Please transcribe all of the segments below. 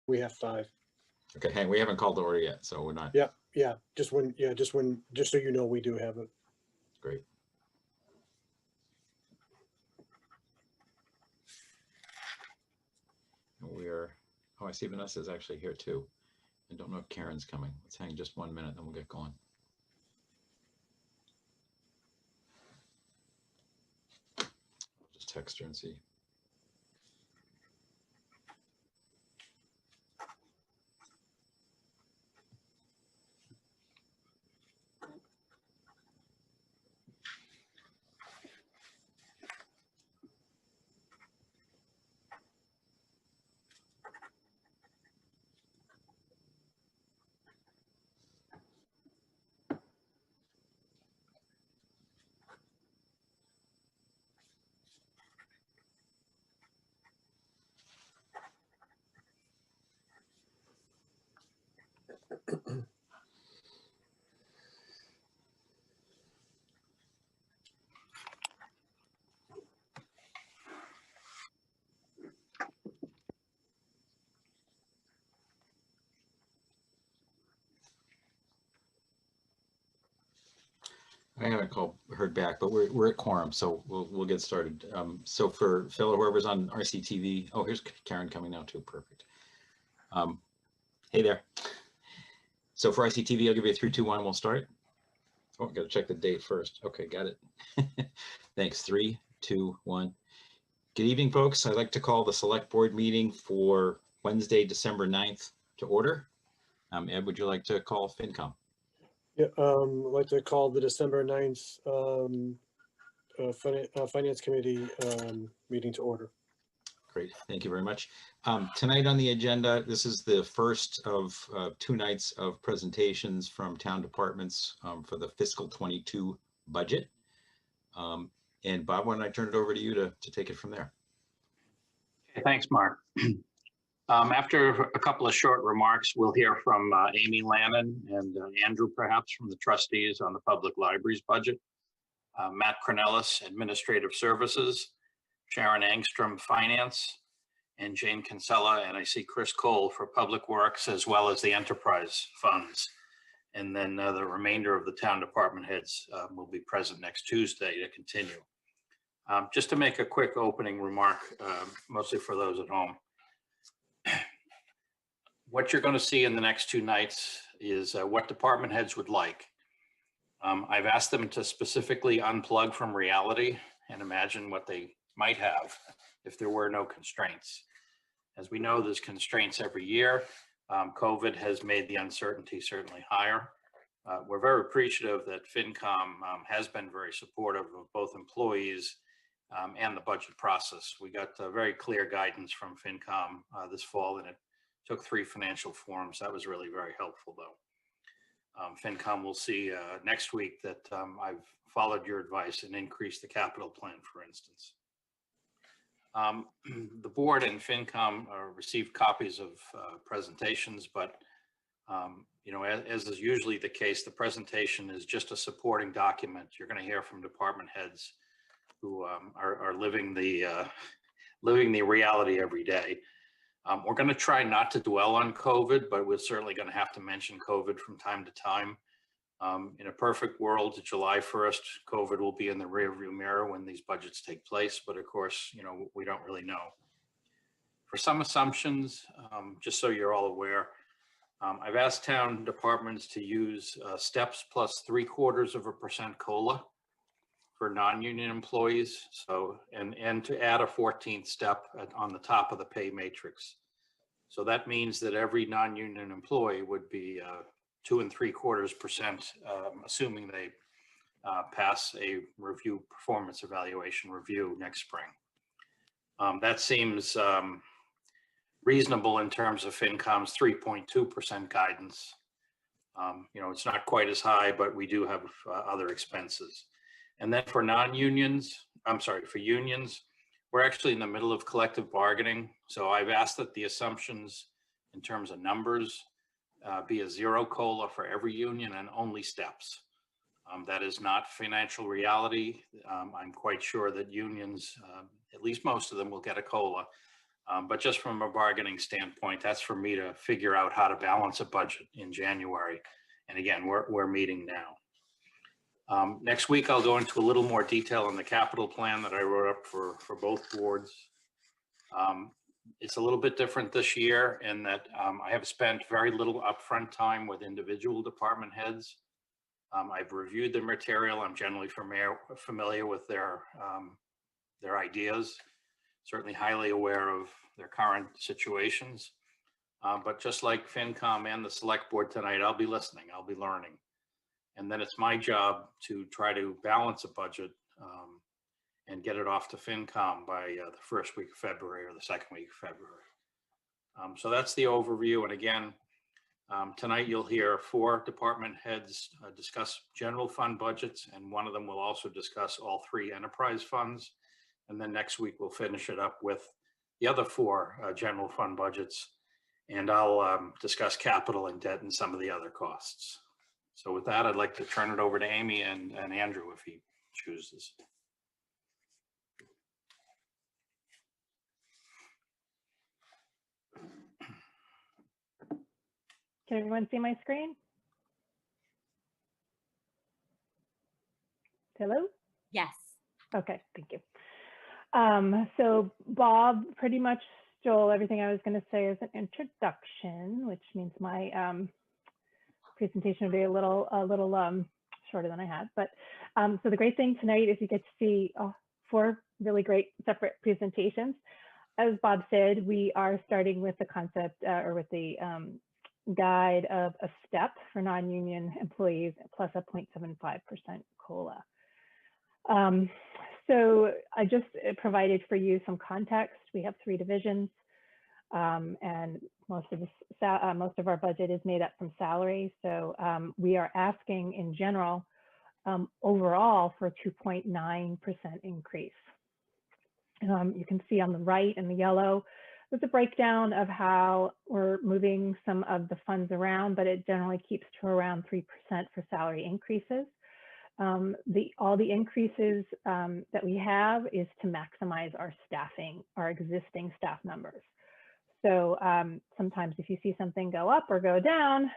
We have 5. Okay, hey, we haven't called the order yet, so we're not. Yep, yeah, just so you know, we do have it. Great. Oh, I see Vanessa's actually here too. I don't know if Karen's coming. Let's hang just 1 minute, then we'll get going. I'll just text her and see. I haven't heard back, but we're at quorum, so we'll get started. So for Phil or whoever's on RCTV, oh, here's Karen coming now too. Perfect. Hey there. So for ICTV, I'll give you a 3, 2, 1, and we'll start. Oh, I got to check the date first. Okay, got it. Thanks. 3, 2, 1. Good evening, folks. I'd like to call the select board meeting for Wednesday, December 9th to order. Ed, would you like to call FinCom? Yeah, I'd like to call the December 9th Finance Committee meeting to order. Great, thank you very much. Tonight on the agenda, this is the first of 2 nights of presentations from town departments for the fiscal 22 budget. And Bob, why don't I turn it over to you to take it from there? Okay, thanks, Mark. After a couple of short remarks, we'll hear from Amy Lannon and Andrew, perhaps, from the trustees on the public library's budget, Matt Cornelis, Administrative Services, Sharon Angstrom, Finance, and Jane Kinsella, and I see Chris Cole for Public Works, as well as the enterprise funds. And then the remainder of the town department heads will be present next Tuesday to continue. Just to make a quick opening remark, mostly for those at home. What you're going to see in the next 2 nights is what department heads would like. I've asked them to specifically unplug from reality and imagine what they might have if there were no constraints. As we know, there's constraints every year. COVID has made the uncertainty certainly higher. We're very appreciative that FinCom has been very supportive of both employees and the budget process. We got very clear guidance from FinCom this fall, and it took 3 financial forums. That was really very helpful, though. FinCom will see next week that I've followed your advice and increased the capital plan, for instance. The board and FinCom received copies of presentations, but you know, as is usually the case, the presentation is just a supporting document. You're going to hear from department heads who are living the reality every day. We're going to try not to dwell on COVID, but we're certainly going to have to mention COVID from time to time. In a perfect world, July 1st, COVID will be in the rearview mirror when these budgets take place. But of course, you know, we don't really know. For some assumptions, just so you're all aware, I've asked town departments to use steps plus 0.75% COLA for non-union employees. So, and to add a 14th step on the top of the pay matrix. So that means that every non-union employee would be 2.75%, assuming they pass a performance evaluation review next spring. That seems reasonable in terms of FinCom's 3.2% guidance. You know, it's not quite as high, but we do have other expenses. And then for non-unions, for unions, we're actually in the middle of collective bargaining. So I've asked that the assumptions in terms of numbers be a 0 COLA for every union and only steps. That is not financial reality. I'm quite sure that unions, at least most of them, will get a COLA. But just from a bargaining standpoint, that's for me to figure out how to balance a budget in January. And again, we're meeting now. Next week, I'll go into a little more detail on the capital plan that I wrote up for both boards. It's a little bit different this year in that I have spent very little upfront time with individual department heads. I've reviewed the material. I'm generally familiar with their ideas, certainly highly aware of their current situations. But just like FinCom and the select board tonight, I'll be listening, I'll be learning. And then it's my job to try to balance a budget and get it off to FinCom by the first week of February or the second week of February. So that's the overview. And again, tonight you'll hear 4 department heads discuss general fund budgets, and one of them will also discuss all 3 enterprise funds. And then next week we'll finish it up with the other 4 general fund budgets, and I'll discuss capital and debt and some of the other costs. So with that, I'd like to turn it over to Amy and Andrew if he chooses. Can everyone see my screen? Hello? Yes. Okay, thank you. So Bob pretty much stole everything I was going to say as an introduction, which means my presentation will be a little shorter than I had. But so the great thing tonight is you get to see 4 really great separate presentations. As Bob said, we are starting with the concept or with the guide of a step for non-union employees plus a 0.75% COLA. So I just provided for you some context. We have 3 divisions, and most of our budget is made up from salary. So we are asking in general, overall, for a 2.9% increase. You can see on the right in the yellow, there's a breakdown of how we're moving some of the funds around, but it generally keeps to around 3% for salary increases. All the increases that we have is to maximize our staffing, our existing staff numbers. So sometimes if you see something go up or go down,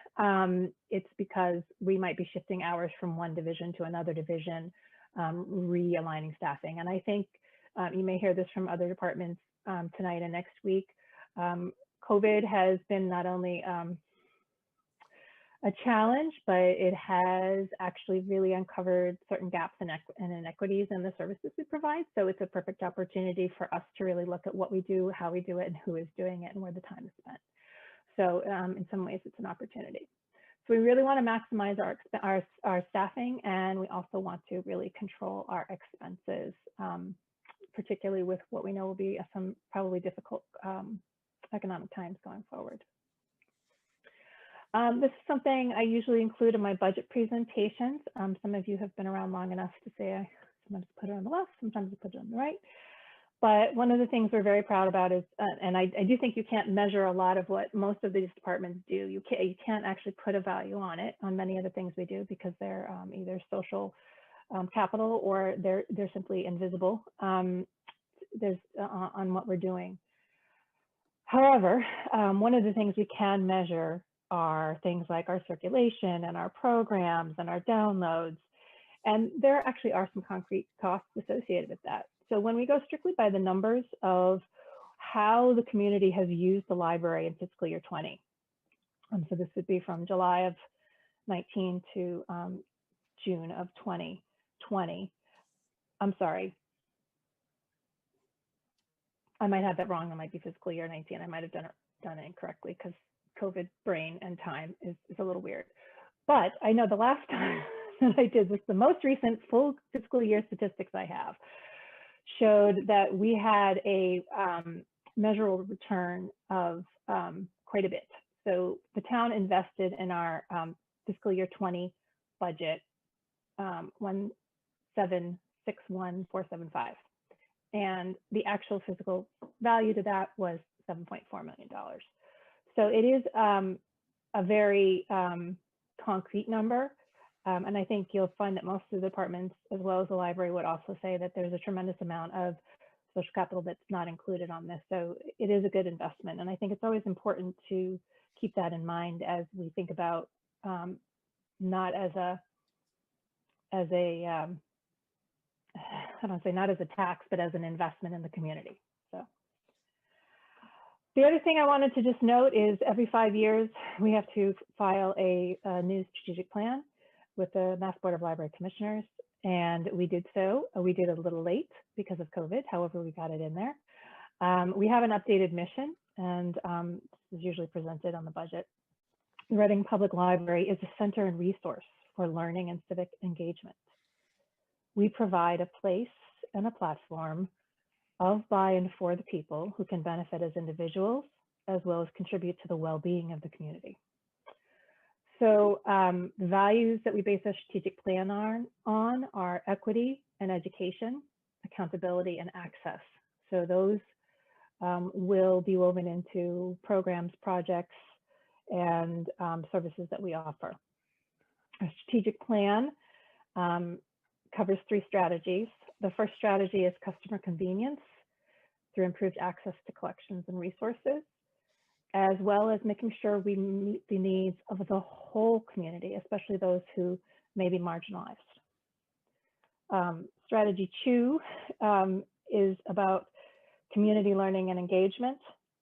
it's because we might be shifting hours from one division to another division, realigning staffing. And I think you may hear this from other departments tonight and next week. COVID has been not only a challenge, but it has actually really uncovered certain gaps and inequities in the services we provide. So it's a perfect opportunity for us to really look at what we do, how we do it, and who is doing it, and where the time is spent. So in some ways, it's an opportunity. So we really want to maximize our staffing, and we also want to really control our expenses, particularly with what we know will be some probably difficult economic times going forward. This is something I usually include in my budget presentations. Some of you have been around long enough to say I sometimes put it on the left, sometimes I put it on the right. But one of the things we're very proud about is, and I do think you can't measure a lot of what most of these departments do. You can't actually put a value on it, on many of the things we do, because they're either social capital or they're simply invisible on what we're doing. However, one of the things we can measure are things like our circulation and our programs and our downloads. And there actually are some concrete costs associated with that. So when we go strictly by the numbers of how the community has used the library in fiscal year 20. So this would be from July of 19 to June of 2020. I'm sorry. I might have that wrong. That might be fiscal year 19. I might have done it incorrectly because COVID brain and time is a little weird. But I know the last time that I did this, the most recent full fiscal year statistics I have showed that we had a measurable return of quite a bit. So the town invested in our fiscal year 20 budget 1,761,475. And the actual physical value to that was $7.4 million. So it is a very concrete number. And I think you'll find that most of the departments, as well as the library, would also say that there's a tremendous amount of social capital that's not included on this. So it is a good investment. And I think it's always important to keep that in mind as we think about not as a, I don't say not as a tax, but as an investment in the community. So the other thing I wanted to just note is every 5 years, we have to file a new strategic plan with the Mass Board of Library Commissioners. And we did so. We did a little late because of COVID. However, we got it in there. We have an updated mission, and this is usually presented on the budget. The Reading Public Library is a center and resource for learning and civic engagement. We provide a place and a platform of, by, and for the people who can benefit as individuals, as well as contribute to the well-being of the community. So the values that we base our strategic plan on are equity and education, accountability, and access. So those will be woven into programs, projects, and services that we offer. Our strategic plan covers 3 strategies. The first strategy is customer convenience through improved access to collections and resources, as well as making sure we meet the needs of the whole community, especially those who may be marginalized. Strategy 2 is about community learning and engagement.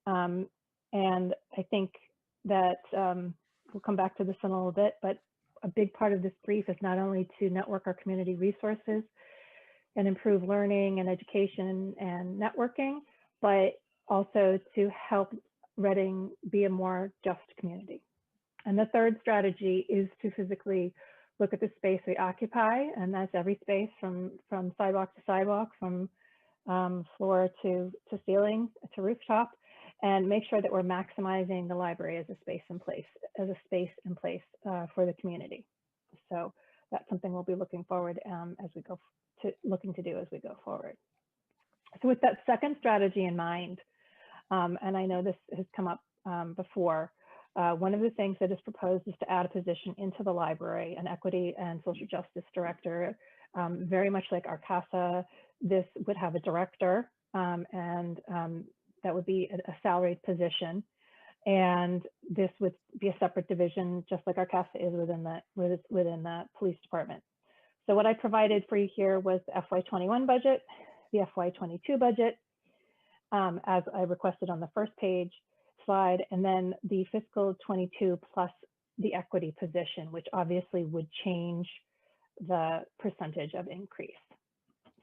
And I think that we'll come back to this in a little bit, but a big part of this brief is not only to network our community resources and improve learning and education and networking, but also to help Reading be a more just community. And the third strategy is to physically look at the space we occupy, and that's every space from sidewalk to sidewalk, from floor to ceiling to rooftop, and make sure that we're maximizing the library as a space in place, for the community. So that's something we'll be looking forward looking to do as we go forward. So with that second strategy in mind, and I know this has come up before, one of the things that is proposed is to add a position into the library, an equity and social justice director. Very much like our CASA, this would have a director, and that would be a salaried position. And this would be a separate division, just like our CASA is within the police department. So what I provided for you here was the FY21 budget, the FY22 budget, as I requested on the first page slide, and then the fiscal 22 plus the equity position, which obviously would change the percentage of increase.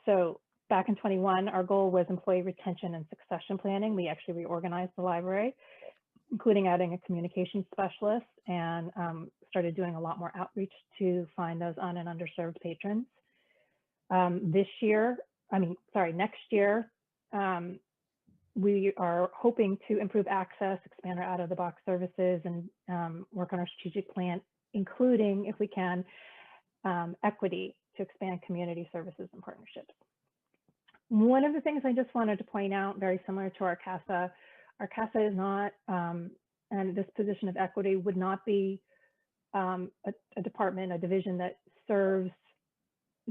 So back in 21, our goal was employee retention and succession planning. We actually reorganized the library, including adding a communications specialist, and started doing a lot more outreach to find those un- and underserved patrons. Next year, we are hoping to improve access, expand our out-of-the-box services, and work on our strategic plan, including, if we can, equity to expand community services and partnerships. One of the things I just wanted to point out, very similar to our CASA is not, and this position of equity would not be a department, a division that serves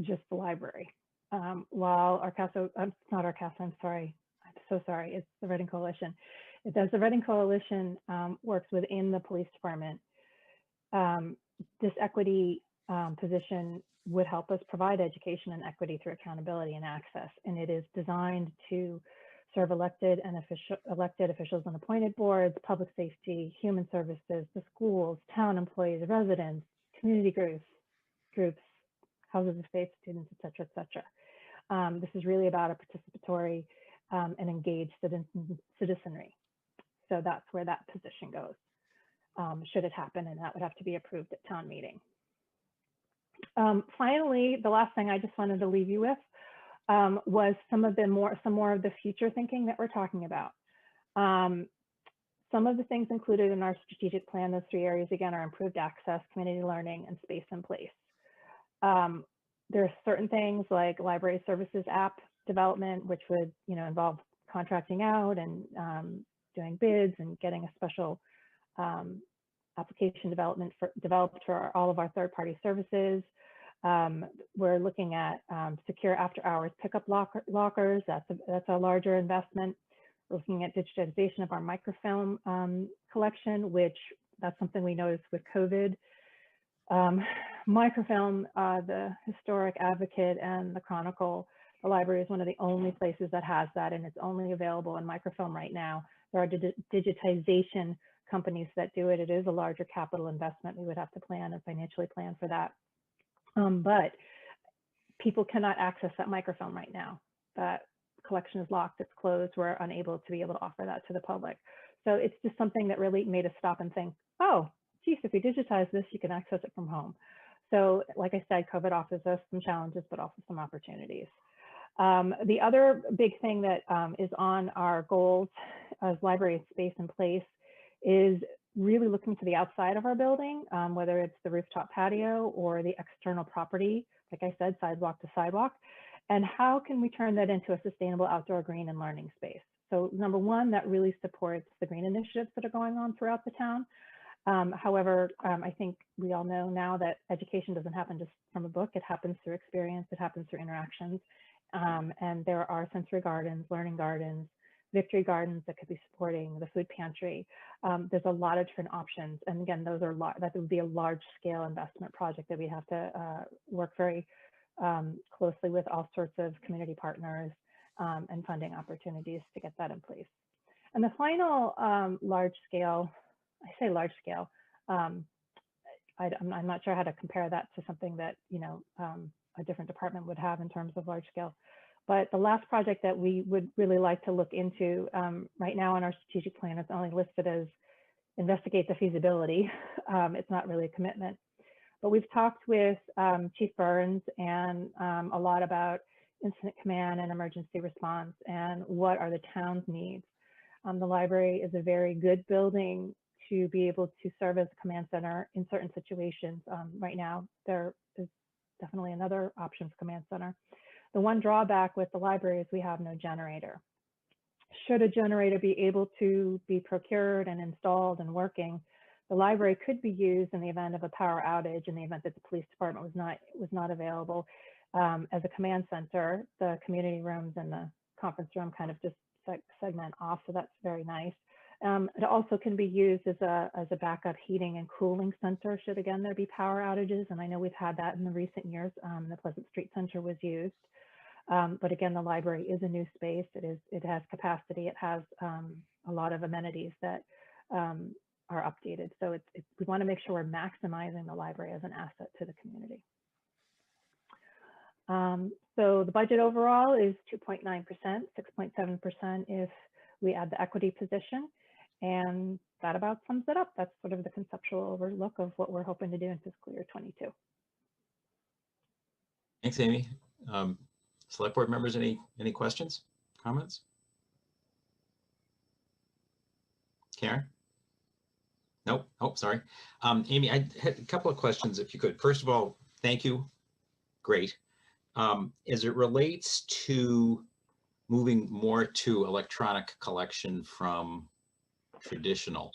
just the library. While our CASA, not our CASA, I'm sorry. I'm so sorry, it's the Reading Coalition. It does. The Reading Coalition works within the police department. This equity position would help us provide education and equity through accountability and access. And it is designed to serve elected officials on appointed boards, public safety, human services, the schools, town employees, residents, community groups, houses of faith, students, et cetera, et cetera. This is really about a participatory and engaged citizenry. So that's where that position goes, should it happen, and that would have to be approved at town meeting. Finally, the last thing I just wanted to leave you with was some more of the future thinking that we're talking about. Some of the things included in our strategic plan, those 3 areas again, are improved access, community learning, and space in place. There are certain things like library services app development, which would involve contracting out and doing bids and getting a special application developed for all of our third-party services. We're looking at secure after-hours pickup lockers. That's a larger investment. We're looking at digitization of our microfilm collection, which that's something we noticed with COVID. Microfilm, the Historic Advocate and the Chronicle, the library is one of the only places that has that, and it's only available in microfilm right now. There are digitization companies that do it. It is a larger capital investment. We would have to plan and financially plan for that. But people cannot access that microfilm right now. That collection is locked, it's closed. We're unable to be able to offer that to the public. So it's just something that really made us stop and think, oh, geez, if we digitize this, you can access it from home. So like I said, COVID offers us some challenges, but also some opportunities. The other big thing that is on our goals as library space in place is really looking to the outside of our building, whether it's the rooftop patio or the external property, like I said, sidewalk to sidewalk, and how can we turn that into a sustainable outdoor green and learning space? So number one, that really supports the green initiatives that are going on throughout the town. However, I think we all know now that education doesn't happen just from a book, it happens through experience, it happens through interactions. And there are sensory gardens, learning gardens, victory gardens that could be supporting the food pantry. There's a lot of different options. And again, those are that would be a large scale investment project that we have to work very closely with all sorts of community partners and funding opportunities to get that in place. And the final large scale, I say large scale, I'm not sure how to compare that to something that, you know, a different department would have in terms of large scale. But the last project that we would really like to look into right now in our strategic plan, it's only listed as investigate the feasibility. It's not really a commitment. But we've talked with Chief Burns and a lot about incident command and emergency response and what are the town's needs. The library is a very good building to be able to serve as a command center in certain situations. Right now, there is definitely another option for command center. The one drawback with the library is we have no generator. Should a generator be able to be procured and installed and working, the library could be used in the event of a power outage, in the event that the police department was not available as a command center. The community rooms and the conference room kind of just segment off, so that's very nice. It also can be used as a backup heating and cooling center should again there be power outages, and I know we've had that in the recent years. The Pleasant Street Center was used, but again the library is a new space. It has capacity. It has a lot of amenities that are updated. So we want to make sure we're maximizing the library as an asset to the community. So the budget overall is 2.9%, 6.7% if we add the equity position. And that about sums it up. That's sort of the conceptual overlook of what we're hoping to do in fiscal year 22. Thanks, Amy. Select board members, any questions, comments? Karen? Nope. Oh, sorry. Amy, I had a couple of questions, if you could. First of all, thank you. Great. As it relates to moving more to electronic collection from traditional,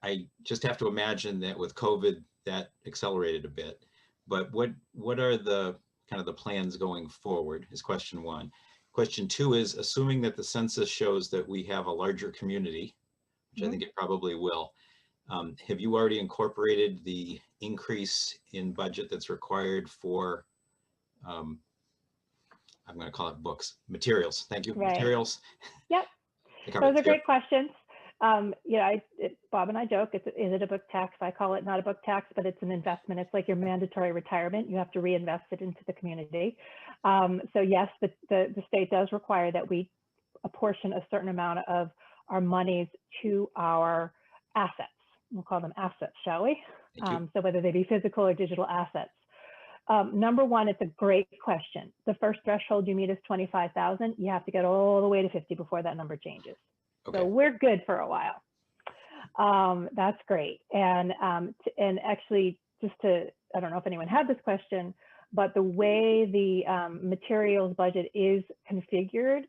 I just have to imagine that with COVID that accelerated a bit. But what are the kind of the plans going forward is question one. Question two is, assuming that the census shows that we have a larger community, which I think it probably will, have you already incorporated the increase in budget that's required for, I'm going to call it books, materials? Thank you. Right. Materials. Yep. Those are great questions. Yeah, Bob and I joke, is it a book tax? I call it not a book tax, but it's an investment. It's like your mandatory retirement. You have to reinvest it into the community. So yes, the state does require that we apportion a certain amount of our monies to our assets. We'll call them assets, shall we? So whether they be physical or digital assets. Number one, it's a great question. The first threshold you meet is 25,000. You have to get all the way to 50 before that number changes. Okay. So we're good for a while. That's great. And actually, I don't know if anyone had this question, but the way the materials budget is configured,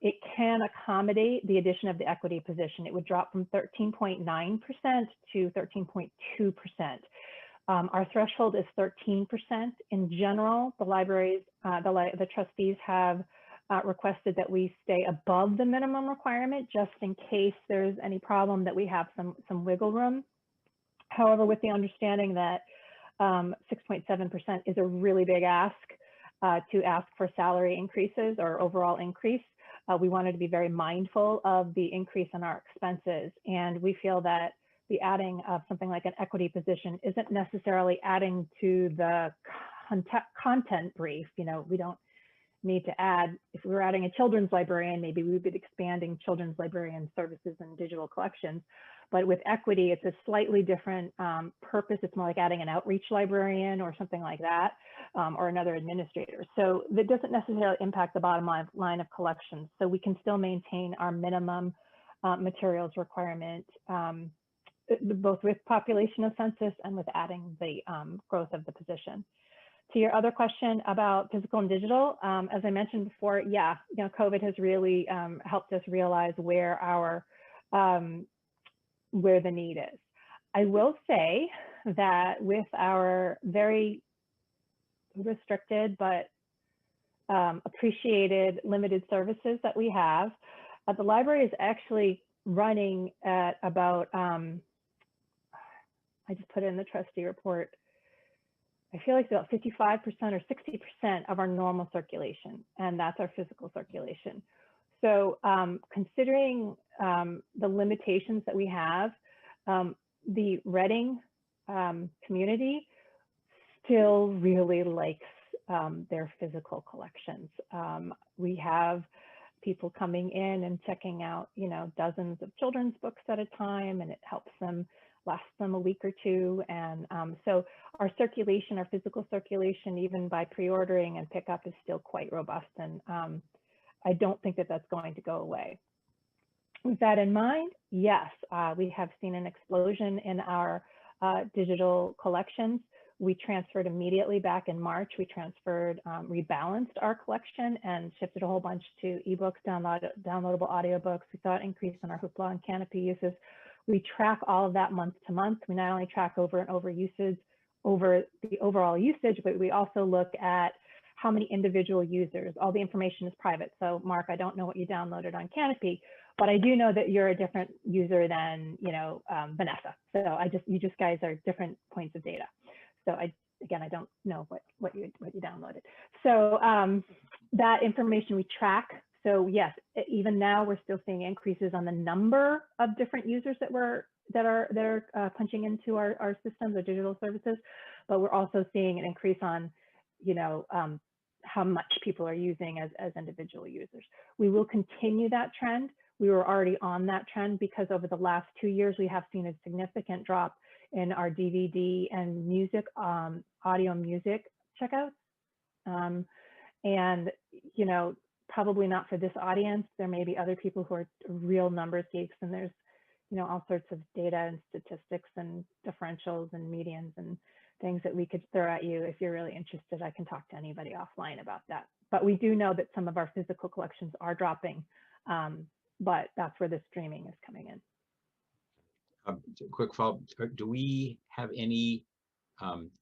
it can accommodate the addition of the equity position. It would drop from 13.9% to 13.2%. Our threshold is 13%. In general, the libraries, the trustees have requested that we stay above the minimum requirement just in case there's any problem, that we have some wiggle room. However, with the understanding that 6.7% is a really big ask to ask for salary increases or overall increase, we wanted to be very mindful of the increase in our expenses. And we feel that the adding of something like an equity position isn't necessarily adding to the content brief. You know, we don't need to add, if we were adding a children's librarian, maybe we would be expanding children's librarian services and digital collections. But with equity, it's a slightly different purpose. It's more like adding an outreach librarian or something like that, or another administrator. So that doesn't necessarily impact the bottom line of collections. So we can still maintain our minimum materials requirement, both with population of census and with adding the growth of the position. To your other question about physical and digital, as I mentioned before, yeah, you know, COVID has really helped us realize where the need is. I will say that with our very restricted but appreciated limited services that we have, the library is actually running at about, I just put it in the trustee report, I feel like about 55% or 60% of our normal circulation, and that's our physical circulation. So considering the limitations that we have, the Reading community still really likes their physical collections. We have people coming in and checking out, you know, dozens of children's books at a time, and it helps them last them a week or two. And so our circulation, our physical circulation, even by pre-ordering and pickup, is still quite robust. And I don't think that that's going to go away. With that in mind, yes, we have seen an explosion in our digital collections. We transferred immediately back in March. We transferred, rebalanced our collection and shifted a whole bunch to ebooks, downloadable audiobooks. We saw an increase in our Hoopla and Canopy uses. We track all of that month to month. We not only track over and over usage, over the overall usage, but we also look at how many individual users. All the information is private. So Mark, I don't know what you downloaded on Canopy, but I do know that you're a different user than, you know, Vanessa. So you just guys are different points of data. So again, I don't know what you downloaded. So that information we track. So yes, even now we're still seeing increases on the number of different users that are punching into our systems or digital services, but we're also seeing an increase on, you know, how much people are using as individual users. We will continue that trend. We were already on that trend because over the last 2 years, we have seen a significant drop in our DVD and music, audio music checkouts. And, you know, probably not for this audience. There may be other people who are real numbers geeks, and there's, you know, all sorts of data and statistics and differentials and medians and things that we could throw at you. If you're really interested, I can talk to anybody offline about that. But we do know that some of our physical collections are dropping, but that's where the streaming is coming in. Quick follow-up, do we have any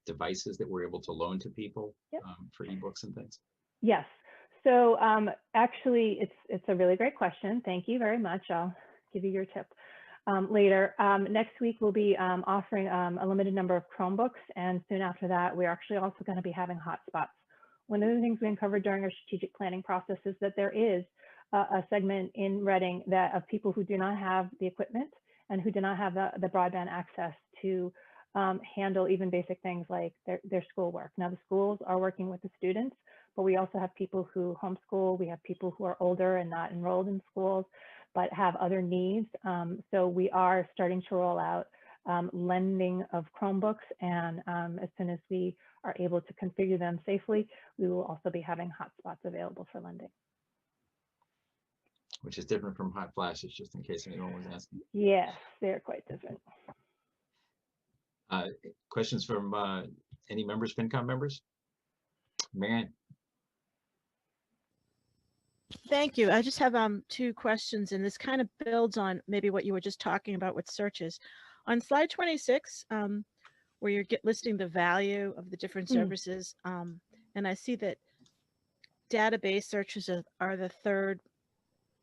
devices that we're able to loan to people? Yep. For ebooks and things? Yes. So actually, it's a really great question. Thank you very much. I'll give you your tip later. Next week, we'll be offering a limited number of Chromebooks. And soon after that, we're actually also going to be having hotspots. One of the things we uncovered during our strategic planning process is that there is a segment in Reading that of people who do not have the equipment and who do not have the broadband access to handle even basic things like their schoolwork. Now, the schools are working with the students, but we also have people who homeschool. We have people who are older and not enrolled in schools, but have other needs. So we are starting to roll out lending of Chromebooks. And as soon as we are able to configure them safely, we will also be having hotspots available for lending. Which is different from hot flashes, just in case anyone was asking. Yes, they're quite different. Questions from any members, FinCom members? Marianne? Thank you. I just have 2 questions, and this kind of builds on maybe what you were just talking about with searches. On slide 26, where you're listing the value of the different Mm. services. And I see that database searches are the third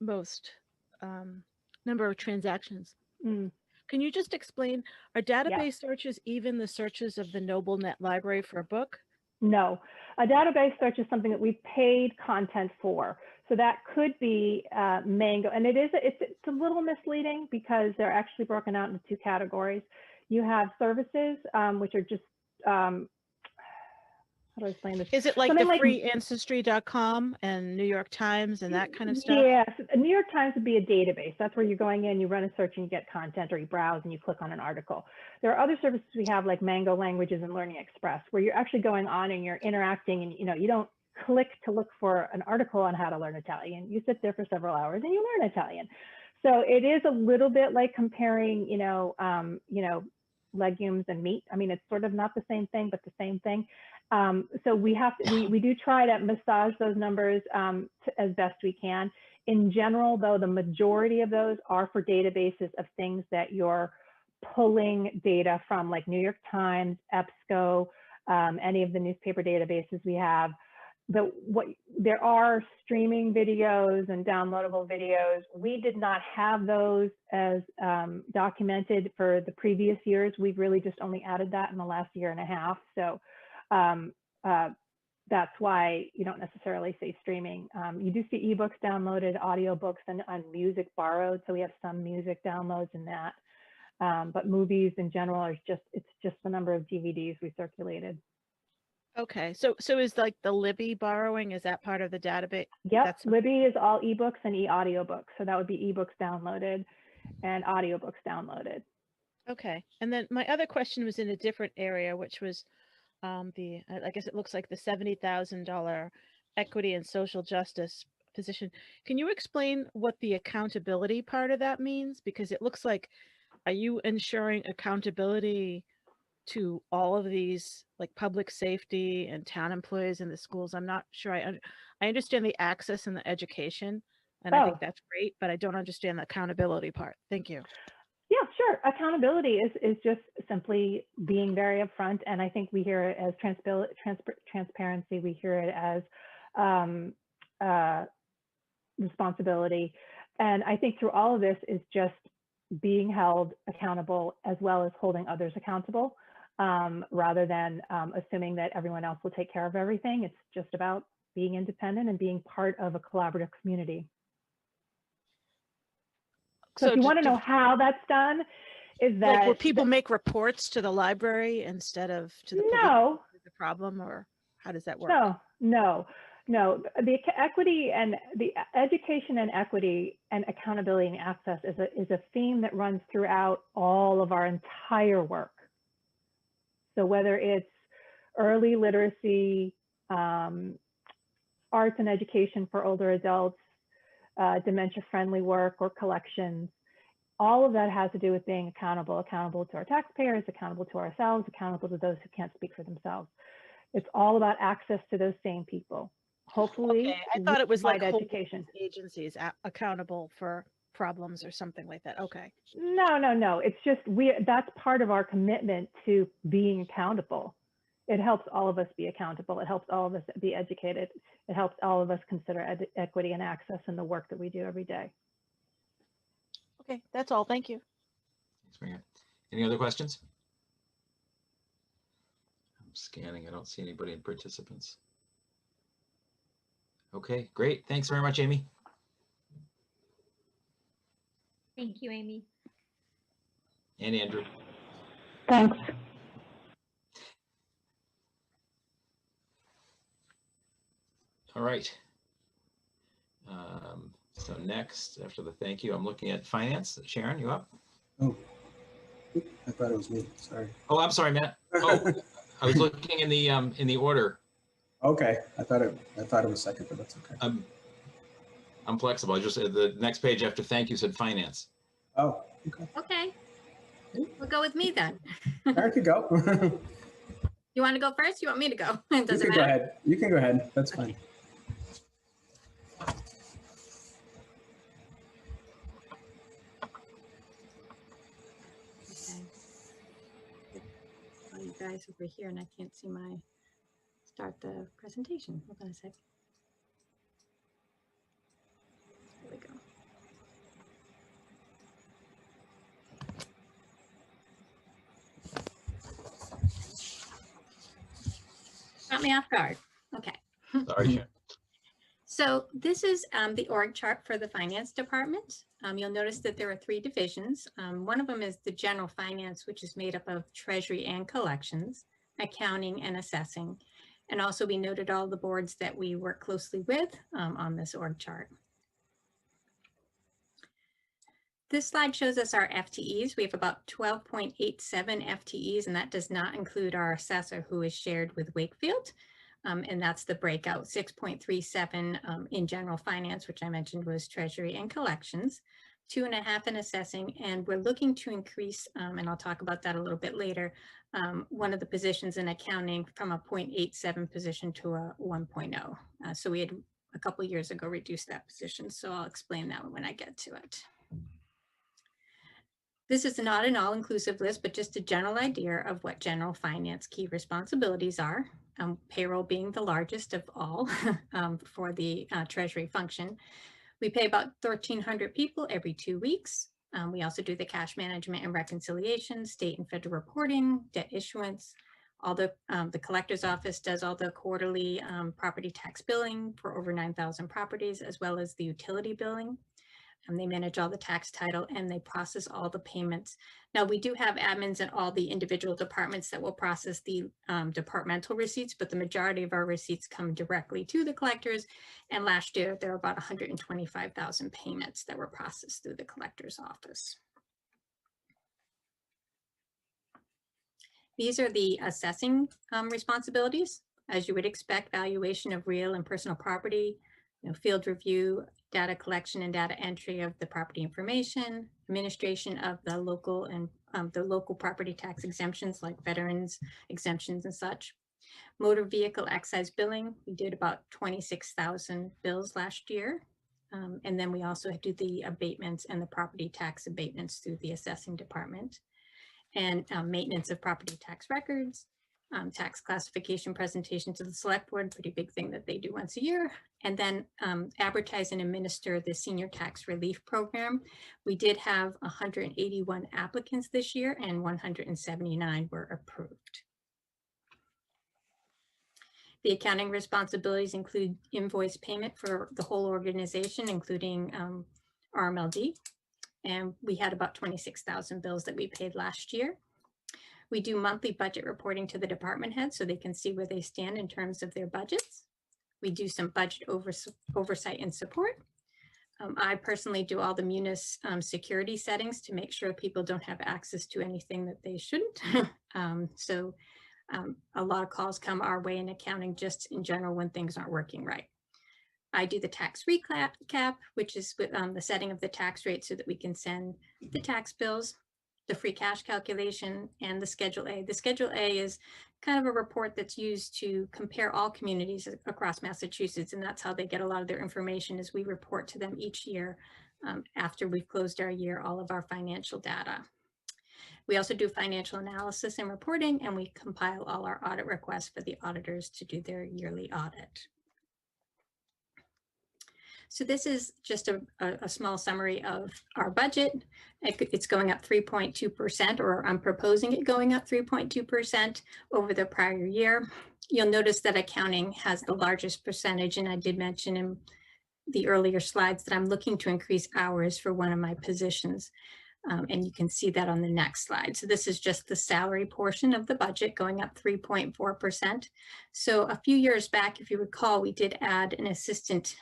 most number of transactions. Mm. Can you just explain, are database searches even the searches of the NobleNet library for a book? No, a database search is something that we've paid content for. So that could be Mango, and it's a little misleading because they're actually broken out into two categories. You have services, which are just, how do I explain this? Is it like Something the like freeancestry.com and New York Times and that kind of stuff? Yes, New York Times would be a database. That's where you're going in, you run a search and you get content, or you browse and you click on an article. There are other services we have like Mango Languages and Learning Express, where you're actually going on and you're interacting, and you don't click to look for an article on how to learn Italian. You sit there for several hours and you learn Italian. So it is a little bit like comparing, legumes and meat. I mean, it's sort of not the same thing, but the same thing. So we do try to massage those numbers as best we can. In general, though, the majority of those are for databases of things that you're pulling data from, like New York Times, EBSCO, any of the newspaper databases we have. There are streaming videos and downloadable videos. We did not have those as documented for the previous years. We've really just only added that in the last year and a half. So that's why you don't necessarily say streaming. You do see ebooks downloaded, audiobooks, and music borrowed. So we have some music downloads in that. But movies in general it's just the number of DVDs we circulated. Okay, so is like the Libby borrowing, is that part of the database? Yep, Libby is all ebooks and e-audiobooks. So that would be ebooks downloaded and audiobooks downloaded. Okay, and then my other question was in a different area, which was I guess it looks like the $70,000 equity and social justice position. Can you explain what the accountability part of that means? Because it looks like, are you ensuring accountability to all of these, like public safety and town employees in the schools? I'm not sure I understand the access and the education, and I think that's great, but I don't understand the accountability part. Thank you. Yeah, sure. Accountability is just simply being very upfront, and I think we hear it as transparency. We hear it as responsibility, and I think through all of this is just being held accountable as well as holding others accountable, rather than assuming that everyone else will take care of everything. It's just about being independent and being part of a collaborative community. So if you want to know how that's done, is that like, will people make reports to the library instead of to the public? The problem, or how does that work? No. The equity and the education and equity and accountability and access is a theme that runs throughout all of our entire work. So whether it's early literacy, arts and education for older adults, dementia-friendly work, or collections, all of that has to do with being accountable to our taxpayers, accountable to ourselves, accountable to those who can't speak for themselves. It's all about access to those same people. Hopefully, okay. I thought it was like education agencies accountable for problems or something like that. Okay. No. It's just that's part of our commitment to being accountable. It helps all of us be accountable. It helps all of us be educated. It helps all of us consider equity and access in the work that we do every day. Okay, that's all. Thank you. Thanks, Maria. Any other questions? I'm scanning. I don't see anybody in participants. Okay, great. Thanks very much, Amy. Thank you, Amy. And Andrew. Thanks. All right. So next, after the thank you, I'm looking at finance. Sharon, you up? Oh, I thought it was me. Sorry. Oh, I'm sorry, Matt. Oh, I was looking in the order. Okay, I thought it was second, but that's okay. I'm flexible. I just the next page after thank you said finance. Oh, okay. Okay. We'll go with me then. I could go. You want to go first? You want me to go? It doesn't You can matter. go ahead. You can go ahead. That's Okay. fine. Okay. guys over here and I can't see my, start the presentation. Hold on a sec. There we go. Got me off guard. Okay. Sorry, Sharon. So this is the org chart for the finance department. You'll notice that there are 3 divisions. One of them is the general finance, which is made up of treasury and collections, accounting and assessing. And also we noted all the boards that we work closely with on this org chart. This slide shows us our FTEs. We have about 12.87 FTEs, and that does not include our assessor who is shared with Wakefield. And that's the breakout, 6.37 in general finance, which I mentioned was treasury and collections, 2.5 in assessing, and we're looking to increase, and I'll talk about that a little bit later, one of the positions in accounting from a 0.87 position to a 1.0. So we had a couple of years ago reduced that position, so I'll explain that when I get to it. This is not an all-inclusive list, but just a general idea of what general finance key responsibilities are. Payroll being the largest of all for the treasury function. We pay about 1,300 people every 2 weeks. We also do the cash management and reconciliation, state and federal reporting, debt issuance. All the collector's office does all the quarterly property tax billing for over 9,000 properties, as well as the utility billing. They manage all the tax title and they process all the payments. Now we do have admins in all the individual departments that will process the departmental receipts, but the majority of our receipts come directly to the collectors. And last year there were about 125,000 payments that were processed through the collector's office. These are the assessing responsibilities. As you would expect, valuation of real and personal property, field review, data collection and data entry of the property information, administration of the local and the local property tax exemptions like veterans exemptions and such. Motor vehicle excise billing, we did about 26,000 bills last year. And then we also do the abatements and the property tax abatements through the assessing department. And maintenance of property tax records, tax classification presentation to the select board, pretty big thing that they do once a year. And then advertise and administer the senior tax relief program. We did have 181 applicants this year and 179 were approved. The accounting responsibilities include invoice payment for the whole organization, including RMLD. And we had about 26,000 bills that we paid last year. We do monthly budget reporting to the department heads so they can see where they stand in terms of their budgets. We do some budget oversight and support. I personally do all the Munis security settings to make sure people don't have access to anything that they shouldn't. A lot of calls come our way in accounting just in general when things aren't working right. I do the tax recap, which is with the setting of the tax rate so that we can send the tax bills, the free cash calculation, and the Schedule A. The Schedule A is kind of a report that's used to compare all communities across Massachusetts, and that's how they get a lot of their information as we report to them each year after we've closed our year, all of our financial data. We also do financial analysis and reporting, and we compile all our audit requests for the auditors to do their yearly audit. So this is just a small summary of our budget. It's going up 3.2%, or I'm proposing it going up 3.2% over the prior year. You'll notice that accounting has the largest percentage, and I did mention in the earlier slides that I'm looking to increase hours for one of my positions. And you can see that on the next slide. So this is just the salary portion of the budget going up 3.4%. So a few years back, if you recall, we did add an assistant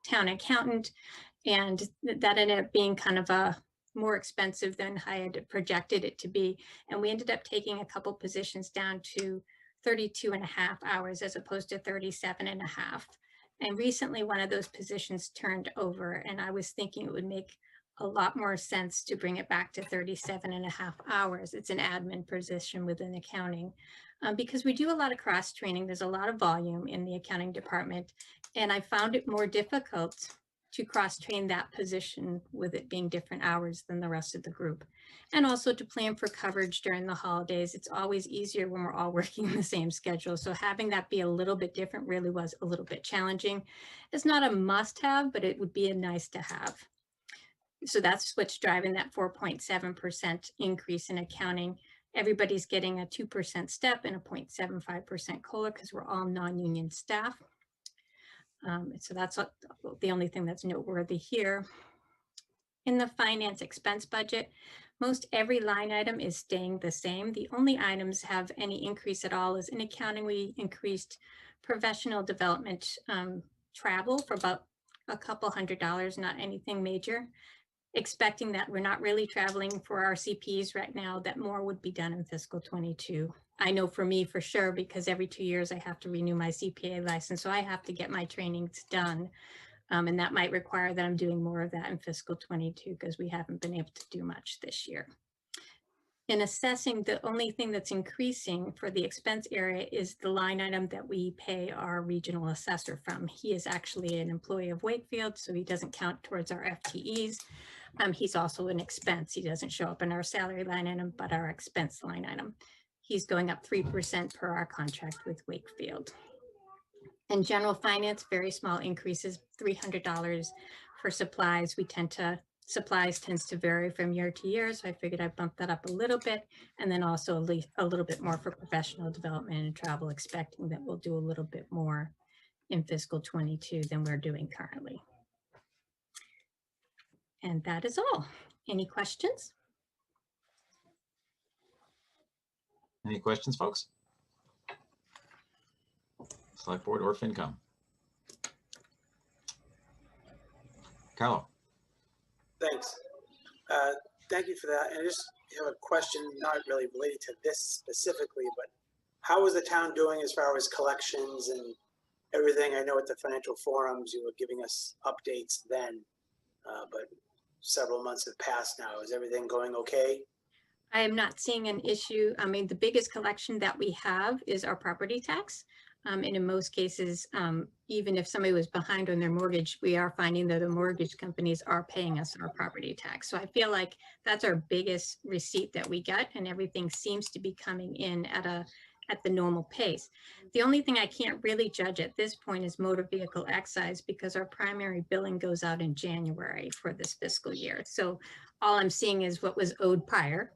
town accountant, and that ended up being kind of a more expensive than I had projected it to be. And we ended up taking a couple positions down to 32.5 hours as opposed to 37.5. And recently one of those positions turned over, and I was thinking it would make a lot more sense to bring it back to 37.5 hours. It's an admin position within accounting because we do a lot of cross training. There's a lot of volume in the accounting department, and I found it more difficult to cross-train that position with it being different hours than the rest of the group. And also to plan for coverage during the holidays. It's always easier when we're all working the same schedule. So having that be a little bit different really was a little bit challenging. It's not a must-have, but it would be a nice to have. So that's what's driving that 4.7% increase in accounting. Everybody's getting a 2% step and a 0.75% COLA because we're all non-union staff. So that's the only thing that's noteworthy here. In the finance expense budget, most every line item is staying the same. The only items have any increase at all is in accounting. We increased professional development travel for about a couple $100, not anything major. Expecting that we're not really traveling for our CPs right now, that more would be done in fiscal 22. I know for me for sure, because every 2 years I have to renew my CPA license. So I have to get my trainings done. And that might require that I'm doing more of that in fiscal 22 because we haven't been able to do much this year. In assessing, the only thing that's increasing for the expense area is the line item that we pay our regional assessor from. He is actually an employee of Wakefield, so he doesn't count towards our FTEs. He's also an expense. He doesn't show up in our salary line item, but our expense line item. He's going up 3% per our contract with Wakefield. In general finance, very small increases, $300 for supplies. Supplies tends to vary from year to year, so I figured I'd bump that up a little bit, and then also a little bit more for professional development and travel, expecting that we'll do a little bit more in fiscal 22 than we're doing currently. And that is all. Any questions? Any questions, folks? Select Board or FinCom? Carlo. Thanks. Thank you for that. And I just have a question, not really related to this specifically, but how is the town doing as far as collections and everything? I know at the financial forums, you were giving us updates then, but several months have passed now. Is everything going okay? I am not seeing an issue. I mean, the biggest collection that we have is our property tax. And in most cases, even if somebody was behind on their mortgage, we are finding that the mortgage companies are paying us our property tax. So I feel like that's our biggest receipt that we get, and everything seems to be coming in at the normal pace. The only thing I can't really judge at this point is motor vehicle excise, because our primary billing goes out in January for this fiscal year. So all I'm seeing is what was owed prior.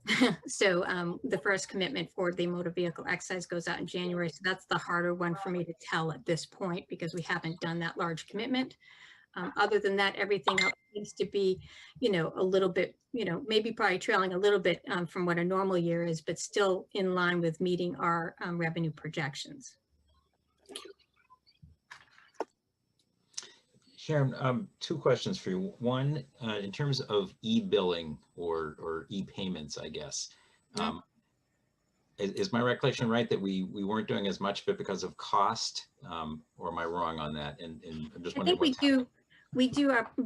So the first commitment for the motor vehicle excise goes out in January. So that's the harder one for me to tell at this point, because we haven't done that large commitment. Other than that, everything else seems to be, a little bit, maybe probably trailing a little bit from what a normal year is, but still in line with meeting our revenue projections. Sharon, two questions for you. One, in terms of e-billing or e-payments, I guess, is my recollection right that we weren't doing as much of it because of cost, or am I wrong on that? And I'm just wondering what's happening. We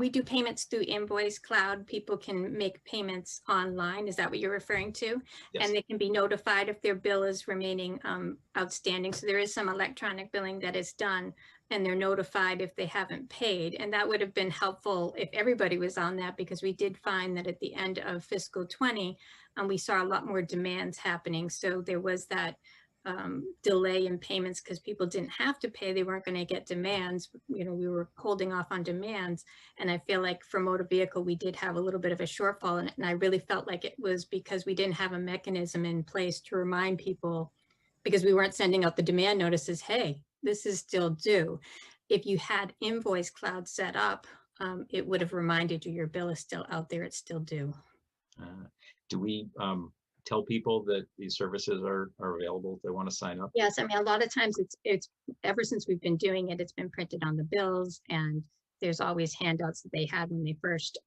do payments through Invoice Cloud. People can make payments online. Is that what you're referring to? Yes. And they can be notified if their bill is remaining outstanding. So there is some electronic billing that is done, and they're notified if they haven't paid. And that would have been helpful if everybody was on that, because we did find that at the end of fiscal 20, we saw a lot more demands happening. So there was that delay in payments because people didn't have to pay. They weren't going to get demands. We were holding off on demands. And I feel like for motor vehicle, we did have a little bit of a shortfall in it. And I really felt like it was because we didn't have a mechanism in place to remind people, because we weren't sending out the demand notices, hey, this is still due. If you had Invoice Cloud set up, it would have reminded you your bill is still out there, it's still due. Do we tell people that these services are available if they want to sign up? Yes, I mean, a lot of times it's ever since we've been doing it, it's been printed on the bills, and there's always handouts that they had when they first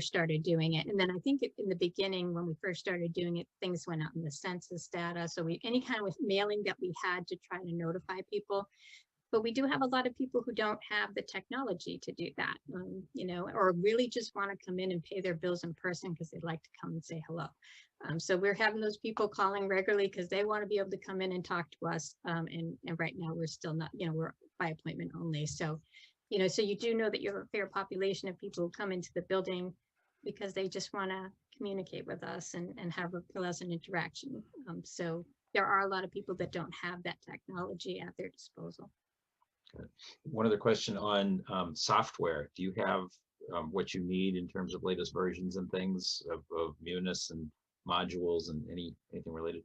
started doing it. And then I think in the beginning, when we first started doing it, things went out in the census data. So any kind of mailing that we had to try to notify people. But we do have a lot of people who don't have the technology to do that, or really just want to come in and pay their bills in person because they'd like to come and say hello. So we're having those people calling regularly because they want to be able to come in and talk to us. And right now we're still not, we're by appointment only. So You know, so you do know that you have a fair population of people who come into the building because they just want to communicate with us and have a pleasant interaction. So there are a lot of people that don't have that technology at their disposal. One other question on software. Do you have what you need in terms of latest versions and things of Munis and modules and anything related?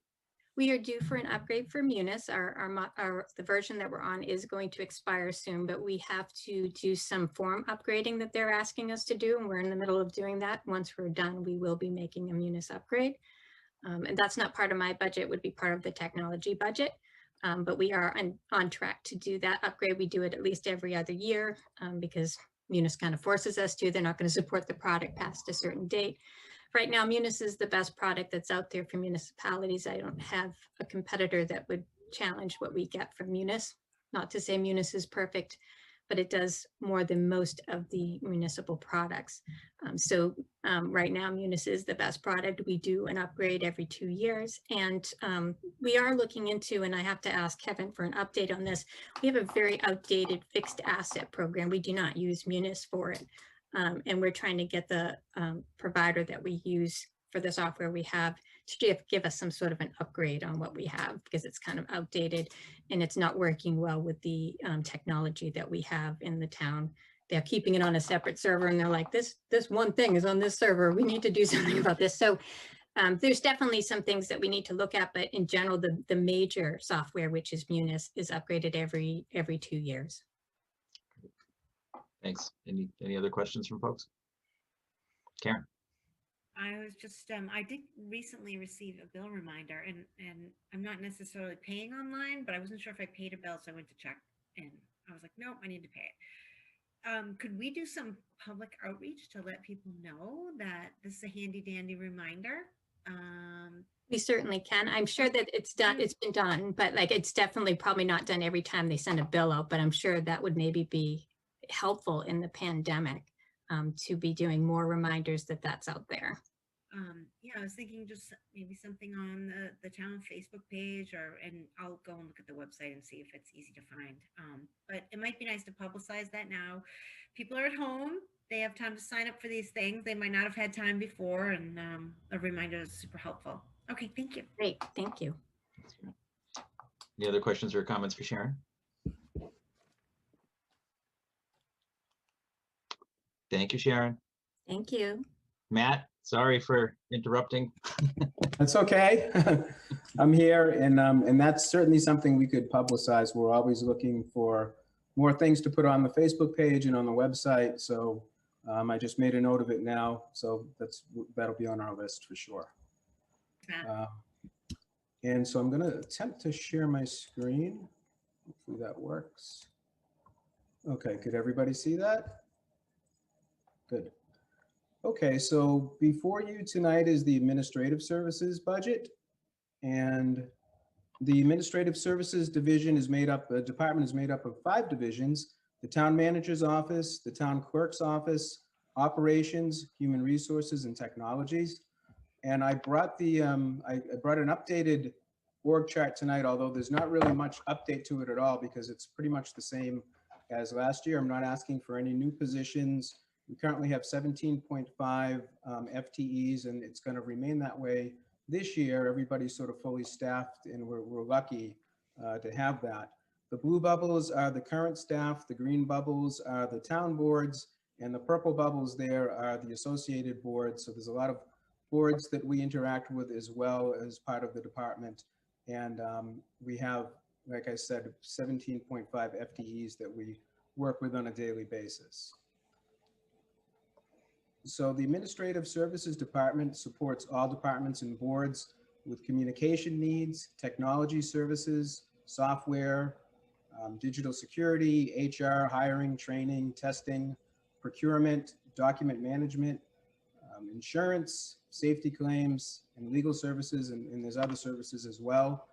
We are due for an upgrade for Munis. The version that we're on is going to expire soon, but we have to do some form upgrading that they're asking us to do, and we're in the middle of doing that. Once we're done, we will be making a Munis upgrade. And that's not part of my budget, it would be part of the technology budget. But we are on track to do that upgrade. We do it at least every other year because Munis kind of forces us to. They're not going to support the product past a certain date. Right now, Munis is the best product that's out there for municipalities. I don't have a competitor that would challenge what we get from Munis. Not to say Munis is perfect, but it does more than most of the municipal products. Right now, Munis is the best product. We do an upgrade every 2 years. And we are looking into, and I have to ask Kevin for an update on this, we have a very outdated fixed asset program. We do not use Munis for it. And we're trying to get the provider that we use for the software we have to give us some sort of an upgrade on what we have, because it's kind of outdated and it's not working well with the technology that we have in the town. They're keeping it on a separate server and they're like, this one thing is on this server. We need to do something about this. So there's definitely some things that we need to look at, but in general, the major software, which is Munis, is upgraded every 2 years. Thanks. Any other questions from folks? Karen? I was just, I did recently receive a bill reminder and I'm not necessarily paying online, but I wasn't sure if I paid a bill. So I went to check and I was like, nope, I need to pay it. Could we do some public outreach to let people know that this is a handy dandy reminder? We certainly can. I'm sure that it's been done, but like, it's definitely probably not done every time they send a bill out, but I'm sure that would maybe be helpful in the pandemic to be doing more reminders that that's out there. Yeah, I was thinking just maybe something on the town Facebook page, and I'll go and look at the website and see if it's easy to find. But it might be nice to publicize that now. People are at home, they have time to sign up for these things. They might not have had time before, and a reminder is super helpful. Okay, thank you. Great, thank you. Any other questions or comments for Sharon? Thank you, Sharon. Thank you. Matt, sorry for interrupting. That's okay. I'm here, and that's certainly something we could publicize. We're always looking for more things to put on the Facebook page and on the website. So I just made a note of it now. So that'll be on our list for sure. And so I'm going to attempt to share my screen. Hopefully that works. Okay, could everybody see that? Good. Okay, so before you tonight is the administrative services budget, and the administrative services division is made up, the department is made up of 5 divisions: the town manager's office, the town clerk's office, operations, human resources, and technologies. And I brought I brought an updated org chart tonight, although there's not really much update to it at all because it's pretty much the same as last year. I'm not asking for any new positions. We currently have 17.5 FTEs, and it's going to remain that way this year. Everybody's sort of fully staffed, and we're lucky to have that. The blue bubbles are the current staff, the green bubbles are the town boards, and the purple bubbles there are the associated boards. So there's a lot of boards that we interact with as well as part of the department. And we have, like I said, 17.5 FTEs that we work with on a daily basis. So the Administrative Services Department supports all departments and boards with communication needs, technology services, software, digital security, HR, hiring, training, testing, procurement, document management, insurance, safety claims, and legal services, and there's other services as well.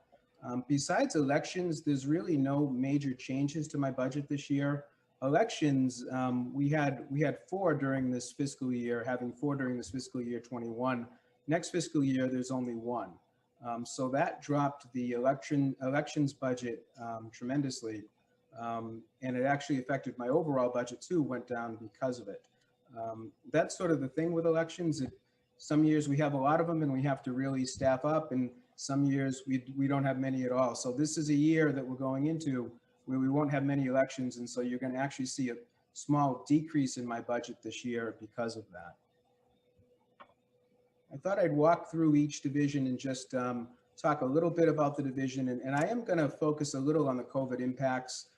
Besides elections, there's really no major changes to my budget this year. Elections, we had 4 during this fiscal year, having 4 during this fiscal year 21. Next fiscal year, there's only 1. So that dropped the elections budget tremendously. And it actually affected my overall budget too, went down because of it. That's sort of the thing with elections. Some years we have a lot of them and we have to really staff up, and some years we don't have many at all. So this is a year that we're going into where we won't have many elections. And so you're going to actually see a small decrease in my budget this year because of that. I thought I'd walk through each division and just talk a little bit about the division. And I am going to focus a little on the COVID impacts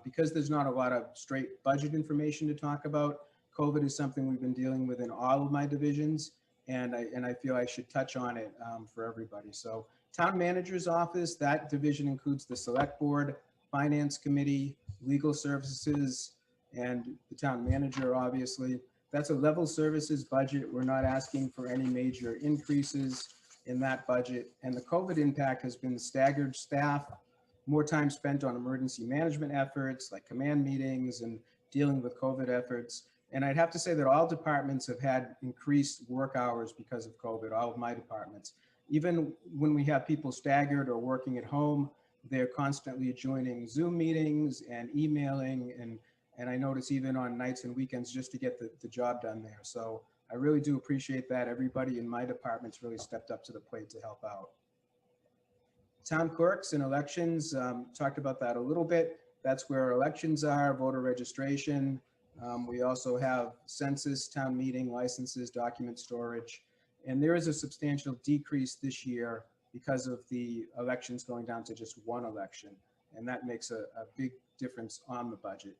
because there's not a lot of straight budget information to talk about. COVID is something we've been dealing with in all of my divisions, and I feel I should touch on it for everybody. So Town Manager's Office, that division includes the Select Board, Finance Committee, Legal Services, and the Town Manager, obviously. That's a level services budget. We're not asking for any major increases in that budget. And the COVID impact has been staggered staff, more time spent on emergency management efforts like command meetings and dealing with COVID efforts. And I'd have to say that all departments have had increased work hours because of COVID, all of my departments. Even when we have people staggered or working at home, they're constantly joining Zoom meetings and emailing, and I notice even on nights and weekends just to get the job done there. So I really do appreciate that. Everybody in my department's really stepped up to the plate to help out. Town clerks and elections, talked about that a little bit. That's where elections are, voter registration. We also have census, town meeting, licenses, document storage. And there is a substantial decrease this year because of the elections going down to just one election. And that makes a big difference on the budget.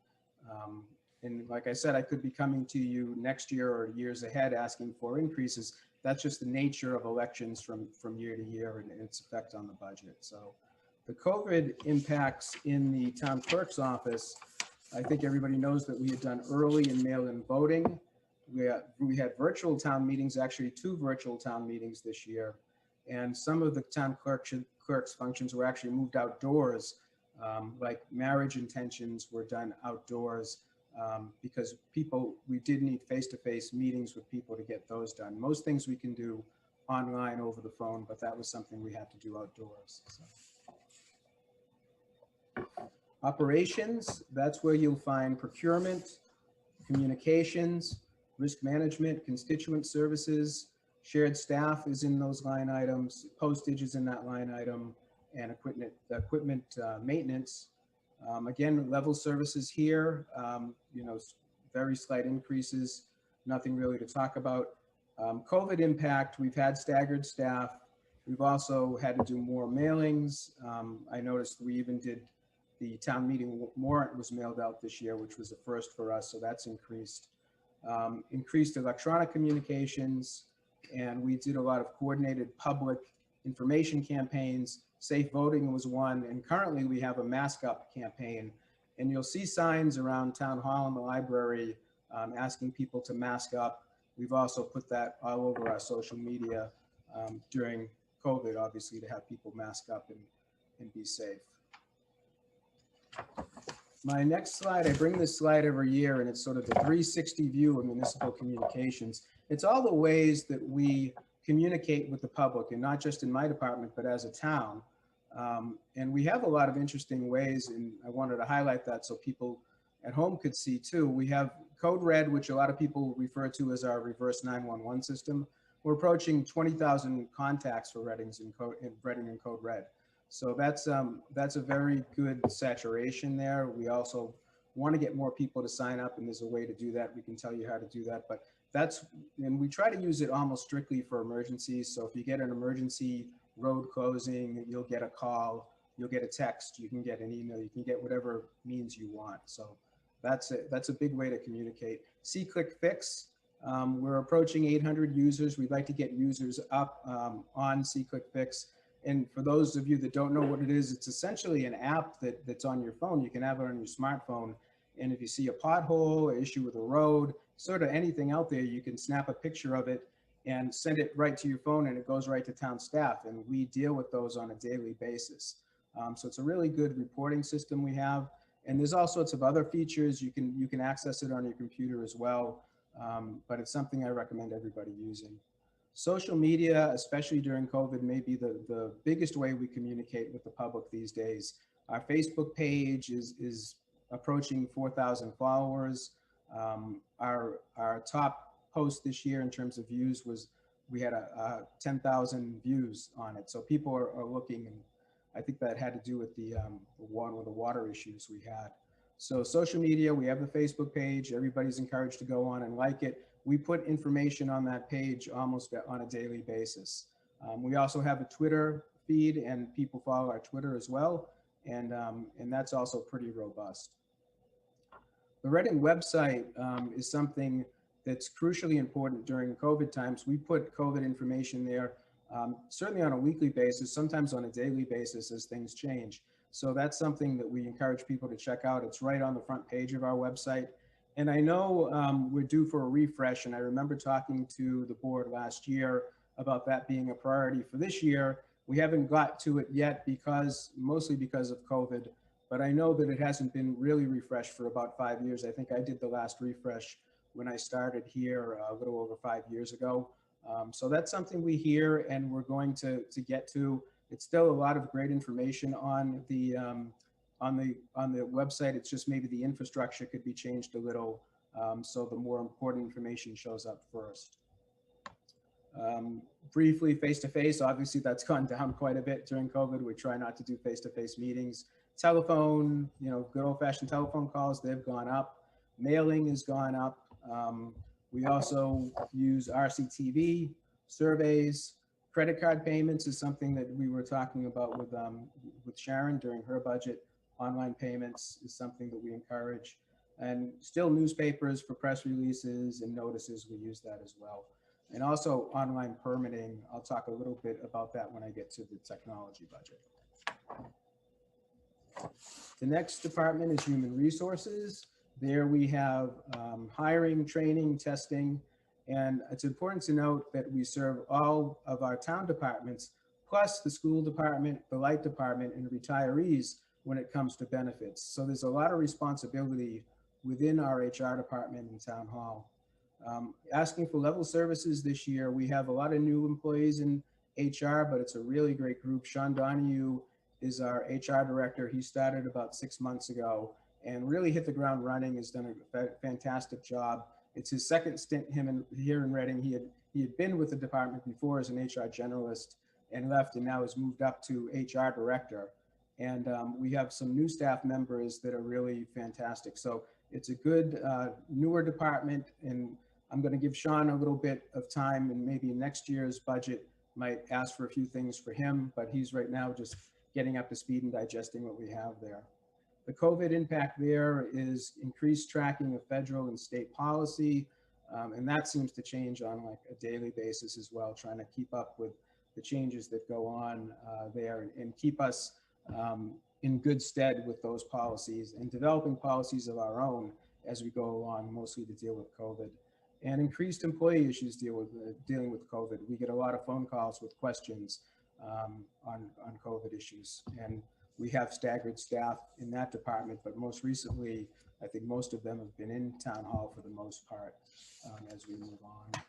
And like I said, I could be coming to you next year or years ahead asking for increases. That's just the nature of elections from year to year and its effect on the budget. So the COVID impacts in the town clerk's office, I think everybody knows that we had done early and mail-in voting. We had virtual town meetings, actually 2 virtual town meetings this year. And some of the town clerk's functions were actually moved outdoors, like marriage intentions were done outdoors because we did need face-to-face meetings with people to get those done. Most things we can do online over the phone, but that was something we had to do outdoors. So. Operations, that's where you'll find procurement, communications, risk management, constituent services, shared staff is in those line items, postage is in that line item, and equipment maintenance. Again, level services here, very slight increases, nothing really to talk about. COVID impact, we've had staggered staff. We've also had to do more mailings. I noticed we even did the town meeting warrant was mailed out this year, which was a first for us, so that's increased. Increased electronic communications, and we did a lot of coordinated public information campaigns. Safe voting was one, and currently we have a mask up campaign. And you'll see signs around town hall and the library asking people to mask up. We've also put that all over our social media during COVID, obviously, to have people mask up and be safe. My next slide, I bring this slide every year, and it's sort of the 360 view of municipal communications. It's all the ways that we communicate with the public, and not just in my department, but as a town. And we have a lot of interesting ways, and I wanted to highlight that so people at home could see too. We have Code Red, which a lot of people refer to as our reverse 911 system. We're approaching 20,000 contacts for Reading and Code Red. So that's a very good saturation there. We also want to get more people to sign up, and there's a way to do that. We can tell you how to do that, but and we try to use it almost strictly for emergencies. So if you get an emergency road closing, you'll get a call, you'll get a text, you can get an email, you can get whatever means you want. So that's a big way to communicate. See Click Fix. We're approaching 800 users. We'd like to get users up on See Click Fix. And for those of you that don't know what it is, it's essentially an app that's on your phone. You can have it on your smartphone. And if you see a pothole, an issue with a road, sort of anything out there, you can snap a picture of it and send it right to your phone, and it goes right to town staff. And we deal with those on a daily basis. So it's a really good reporting system we have. And there's all sorts of other features. You can access it on your computer as well. But it's something I recommend everybody using. Social media, especially during COVID, may be the biggest way we communicate with the public these days. Our Facebook page is approaching 4,000 followers. Our top post this year in terms of views was, we had a 10,000 views on it. So people are looking, and I think that had to do with the water issues we had. So social media, we have the Facebook page. Everybody's encouraged to go on and like it. We put information on that page almost on a daily basis. We also have a Twitter feed, and people follow our Twitter as well. And that's also pretty robust. The Reading website is something that's crucially important during COVID times. We put COVID information there, certainly on a weekly basis, sometimes on a daily basis as things change. So that's something that we encourage people to check out. It's right on the front page of our website. And I know we're due for a refresh, and I remember talking to the board last year about that being a priority for this year. We haven't got to it yet mostly because of COVID, but I know that it hasn't been really refreshed for about 5 years. I think I did the last refresh when I started here a little over 5 years ago. So that's something we hear and we're going to get to. It's still a lot of great information on the website. It's just maybe the infrastructure could be changed a little, so the more important information shows up first. Briefly, face-to-face, obviously that's gone down quite a bit during COVID. We try not to do face-to-face meetings. Telephone, good old-fashioned telephone calls, they've gone up. Mailing has gone up. We also use RCTV, surveys. Credit card payments is something that we were talking about with Sharon during her budget. Online payments is something that we encourage. And still newspapers for press releases and notices, we use that as well. And also online permitting, I'll talk a little bit about that when I get to the technology budget. The next department is human resources. There we have hiring, training, testing, and it's important to note that we serve all of our town departments, plus the school department, the light department, and retirees when it comes to benefits. So there's a lot of responsibility within our HR department and town hall. Asking for level services this year, we have a lot of new employees in HR, but it's a really great group. Sean Donahue is our HR director. He started about 6 months ago and really hit the ground running, has done a fantastic job. It's his second stint here in Reading. He had been with the department before as an HR generalist and left, and now has moved up to HR director. And we have some new staff members that are really fantastic. So it's a good newer department, and I'm going to give Sean a little bit of time, and maybe next year's budget might ask for a few things for him, but he's right now just getting up to speed and digesting what we have there. The COVID impact there is increased tracking of federal and state policy, and that seems to change on like a daily basis as well, trying to keep up with the changes that go on there and keep us in good stead with those policies and developing policies of our own as we go along, mostly to deal with COVID. And increased employee issues dealing with COVID. We get a lot of phone calls with questions on COVID issues, and we have staggered staff in that department, but most recently, I think most of them have been in town hall for the most part as we move on.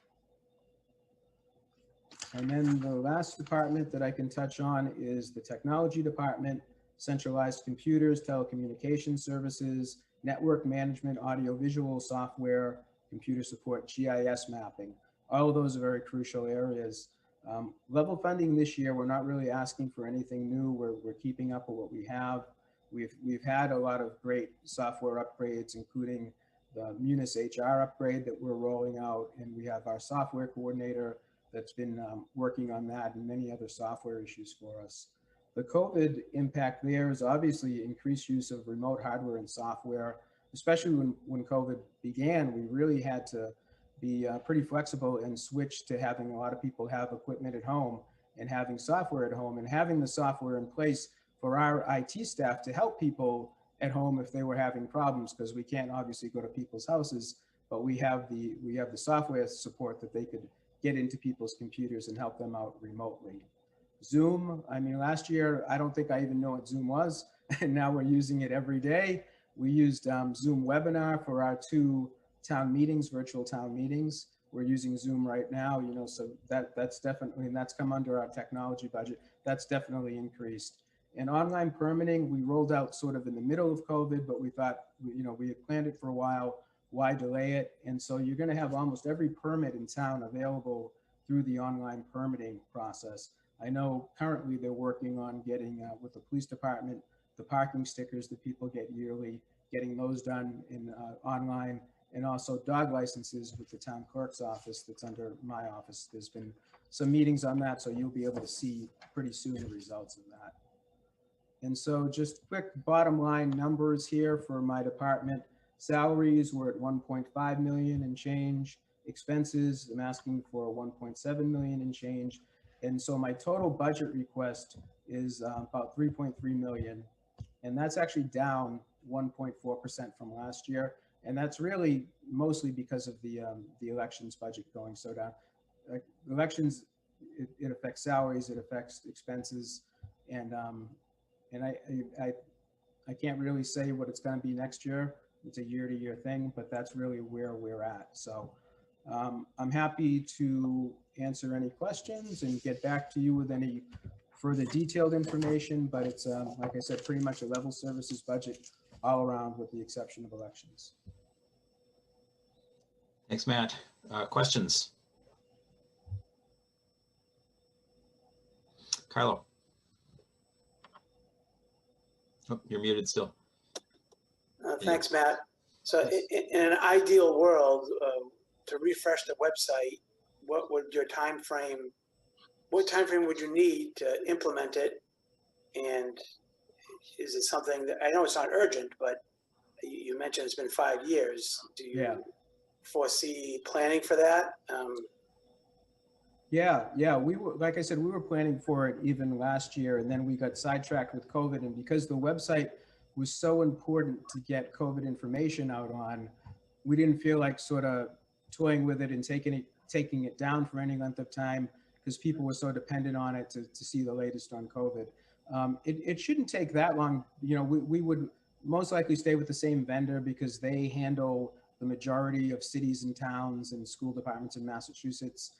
And then the last department that I can touch on is the technology department, centralized computers, telecommunications services, network management, audiovisual software, computer support, GIS mapping. All of those are very crucial areas. Level funding this year, we're not really asking for anything new. We're keeping up with what we have. We've had a lot of great software upgrades, including the Munis HR upgrade that we're rolling out, and we have our software coordinator that's been working on that and many other software issues for us. The COVID impact there is obviously increased use of remote hardware and software, especially when COVID began. We really had to be pretty flexible and switch to having a lot of people have equipment at home and having software at home and having the software in place for our IT staff to help people at home if they were having problems, because we can't obviously go to people's houses, but we have the software support that they could get into people's computers and help them out remotely. Zoom, I mean, last year, I don't think I even know what Zoom was, and now we're using it every day. We used Zoom Webinar for our 2 town meetings, virtual town meetings. We're using Zoom right now, so that's definitely, and that's come under our technology budget. That's definitely increased. And online permitting, we rolled out sort of in the middle of COVID, but we thought, we had planned it for a while. Why delay it? And so you're going to have almost every permit in town available through the online permitting process. I know currently they're working on getting with the police department, the parking stickers that people get yearly, getting those done in online, and also dog licenses with the town clerk's office that's under my office. There's been some meetings on that, so you'll be able to see pretty soon the results of that. And so just quick bottom line numbers here for my department. Salaries were at 1.5 million and change. Expenses, I'm asking for 1.7 million and change. And so my total budget request is about 3.3 million. And that's actually down 1.4% from last year. And that's really mostly because of the elections budget going so down. Elections, it affects salaries, it affects expenses. And I can't really say what it's going to be next year. It's a year-to-year thing, but that's really where we're at. So I'm happy to answer any questions and get back to you with any further detailed information, but it's, like I said, pretty much a level services budget all around with the exception of elections. Thanks, Matt. Questions? Carlo. Oh, you're muted still. Thanks, Matt. So in an ideal world, to refresh the website, what would your time frame, what time frame would you need to implement it? And is it something that, I know it's not urgent, but you mentioned it's been 5 years. Do you foresee planning for that? Yeah, we were, like I said, we were planning for it even last year, and then we got sidetracked with COVID. And because the website was so important to get COVID information out on, we didn't feel like sort of toying with it and taking it down for any length of time because people were so dependent on it to see the latest on COVID. It shouldn't take that long. We would most likely stay with the same vendor because they handle the majority of cities and towns and school departments in Massachusetts.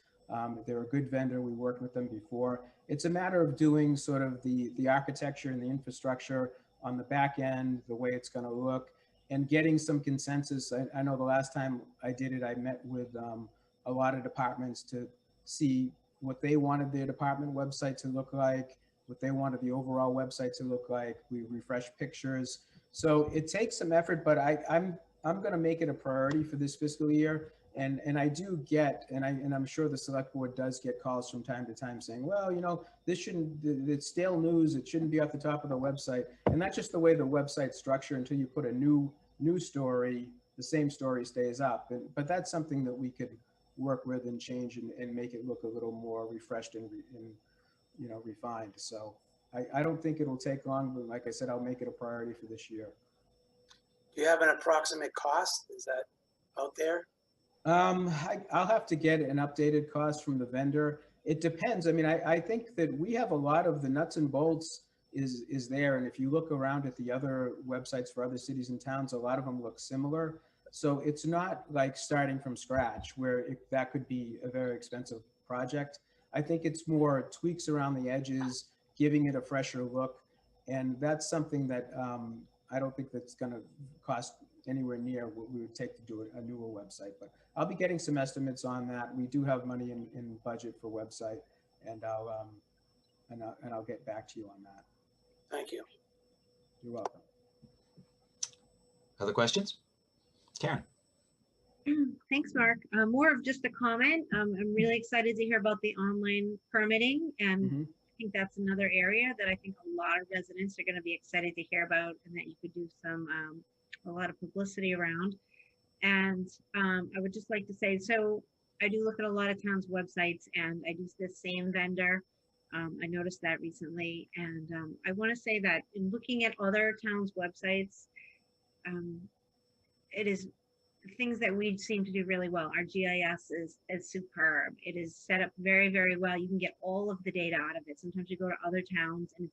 They're a good vendor. We worked with them before. It's a matter of doing sort of the architecture and the infrastructure on the back end, the way it's going to look, and getting some consensus. I know the last time I did it, I met with a lot of departments to see what they wanted their department website to look like, what they wanted the overall website to look like. We refreshed pictures. So it takes some effort, but I'm going to make it a priority for this fiscal year. And I do get, and I'm sure the select board does get calls from time to time saying, well, this shouldn't, it's stale news. It shouldn't be at the top of the website. And that's just the way the website's structured. Until you put a new story, the same story stays up. But that's something that we could work with and change and make it look a little more refreshed and refined. So I don't think it'll take long, but like I said, I'll make it a priority for this year. Do you have an approximate cost? Is that out there? I'll have to get an updated cost from the vendor. It depends. I mean, I think that we have a lot of the nuts and bolts is there. And if you look around at the other websites for other cities and towns, a lot of them look similar. So it's not like starting from scratch where that could be a very expensive project. I think it's more tweaks around the edges, giving it a fresher look. And that's something that I don't think that's going to cost anywhere near what we would take to do a newer website. But I'll be getting some estimates on that. We do have money in budget for website, and I'll get back to you on that. Thank you. You're welcome. Other questions? Karen. Thanks, Mark. More of just a comment. I'm really excited to hear about the online permitting, and I think that's another area that I think a lot of residents are going to be excited to hear about, and that you could do a lot of publicity around. And I would just like to say, so I do look at a lot of towns' websites, and I use the same vendor. I noticed that recently, and I want to say that in looking at other towns' websites, it is things that we seem to do really well. Our GIS is superb. It is set up very, very well. You can get all of the data out of it. Sometimes you go to other towns and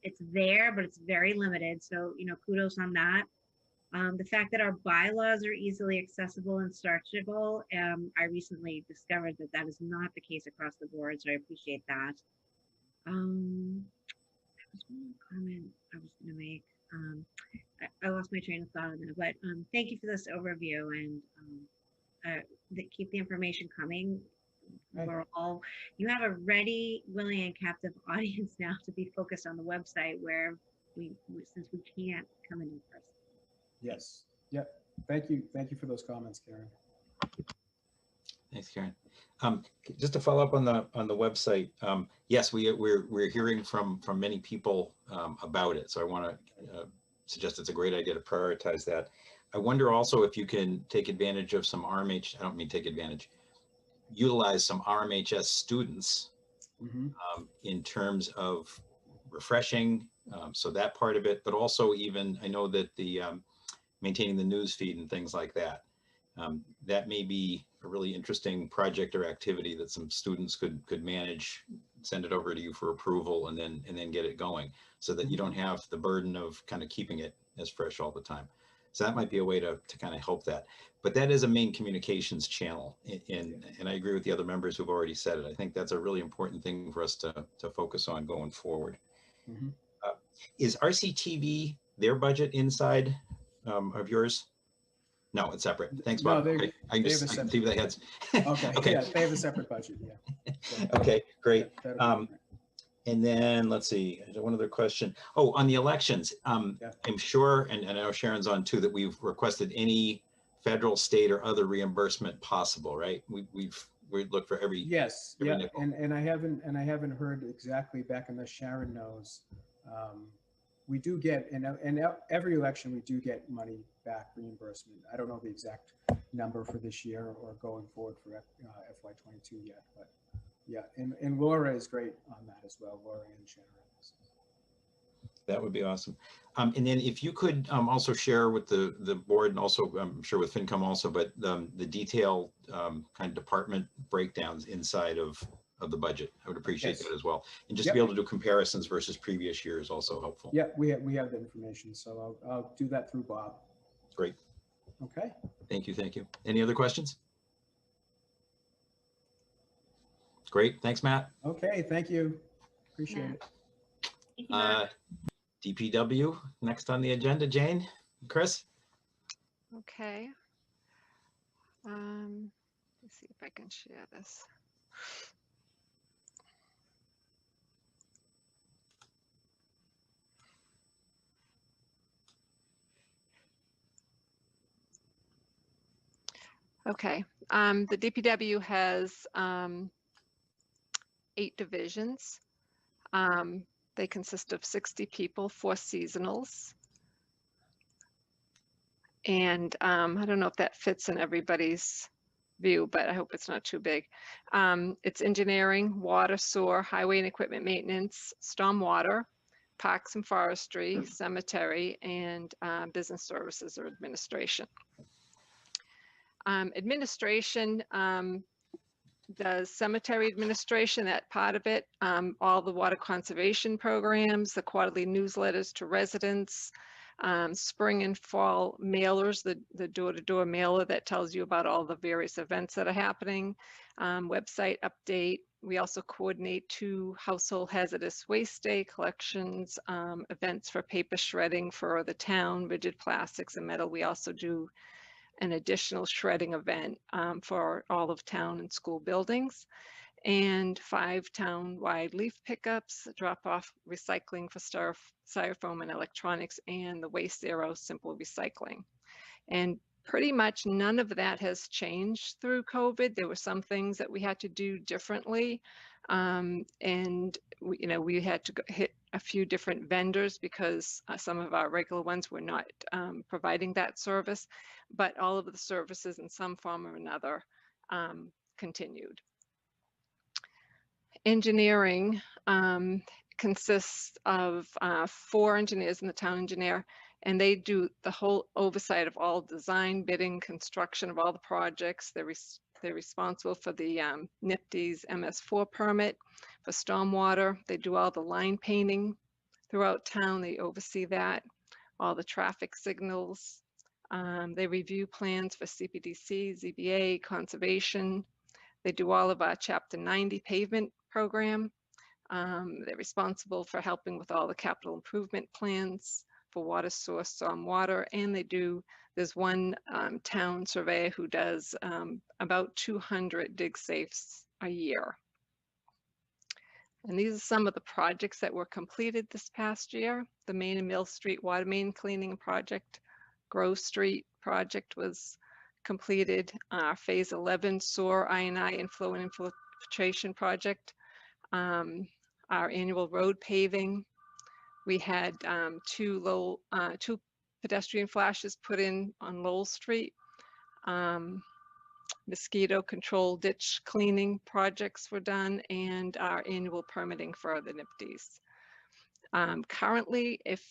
it's there, but it's very limited. So, kudos on that. The fact that our bylaws are easily accessible and searchable, I recently discovered that is not the case across the board, so I appreciate that. There's one comment I was going to make. I lost my train of thought on that, but thank you for this overview and keep the information coming. Right. We're all, you have a ready, willing, and captive audience now to be focused on the website where since we can't come in person. Yes. Yep. Thank you. Thank you for those comments, Karen. Thanks, Karen. Just to follow up on the website, yes, we're hearing from many people about it. So I want to suggest it's a great idea to prioritize that. I wonder also if you can take advantage of some RMH. I don't mean take advantage. Utilize some RMHS students in terms of refreshing. So that part of it, but also even I know that the maintaining the news feed and things like that. That may be a really interesting project or activity that some students could manage, send it over to you for approval, and then get it going, so that you don't have the burden of kind of keeping it as fresh all the time. So that might be a way to kind of help that. But that is a main communications channel, and I agree with the other members who've already said it. I think that's a really important thing for us to focus on going forward. Is RCTV their budget inside of yours? No, it's separate. Thanks, Bob. No, Okay. I can see the heads. Okay. Okay. Yeah, they have a separate budget. Yeah. So, Okay, great. that'll be different. And then let's see, one other question. Oh, on the elections, I'm sure, and I know Sharon's on too, that we've requested any federal, state, or other reimbursement possible, right? We look for every Yes, every yeah, nickel. and I haven't heard exactly back unless Sharon knows. We do get in every election we do get money back, reimbursement. I don't know the exact number for this year or going forward for FY22 yet, but yeah, and Laura is great on that as well, Laura and Sharon. That would be awesome. And then if you could also share with the board, and also I'm sure with FinCom also, but the detailed kind of department breakdowns inside of the budget, I would appreciate that as well. And just to be able to do comparisons versus previous years also helpful. Yeah, we have the information, so I'll do that through Bob. Great. Okay. Thank you. Thank you. Any other questions? Great. Thanks, Matt. Okay. Thank you. Appreciate it. Thank you, Matt. DPW next on the agenda. Jane, Chris. Okay. Let's see if I can share this. Okay. The DPW has 8 divisions. They consist of 60 people, 4 seasonals. And I don't know if that fits in everybody's view, but I hope it's not too big. It's engineering, water, sewer, highway and equipment maintenance, stormwater, parks and forestry, cemetery, and business services or administration. Administration does cemetery administration, that part of it, all the water conservation programs, the quarterly newsletters to residents, spring and fall mailers, the door-to-door mailer that tells you about all the various events that are happening, website update. We also coordinate 2 household hazardous waste day collections, events for paper shredding for the town, rigid plastics and metal. We also do an additional shredding event for all of town and school buildings, and 5 town-wide leaf pickups, drop-off recycling for styrofoam and electronics, and the Waste Zero simple recycling. And pretty much none of that has changed through COVID. There were some things that we had to do differently, and we had to hit a few different vendors because some of our regular ones were not providing that service, but all of the services in some form or another continued. Engineering consists of 4 engineers and the town engineer, and they do the whole oversight of all design, bidding, construction of all the projects. They're responsible for the NIPD's MS4 permit for stormwater. They do all the line painting throughout town. They oversee that, all the traffic signals. They review plans for CPDC, ZBA, conservation. They do all of our Chapter 90 pavement program. They're responsible for helping with all the capital improvement plans for water source, stormwater, and there's one town surveyor who does about 200 dig safes a year. And these are some of the projects that were completed this past year. The Main and Mill Street water main cleaning project, Grove Street project was completed. Phase 11 sewer I&I inflow and infiltration project. Our annual road paving. We had two pedestrian flashes put in on Lowell Street. Mosquito control ditch cleaning projects were done, and our annual permitting for the NIPDs. Currently, if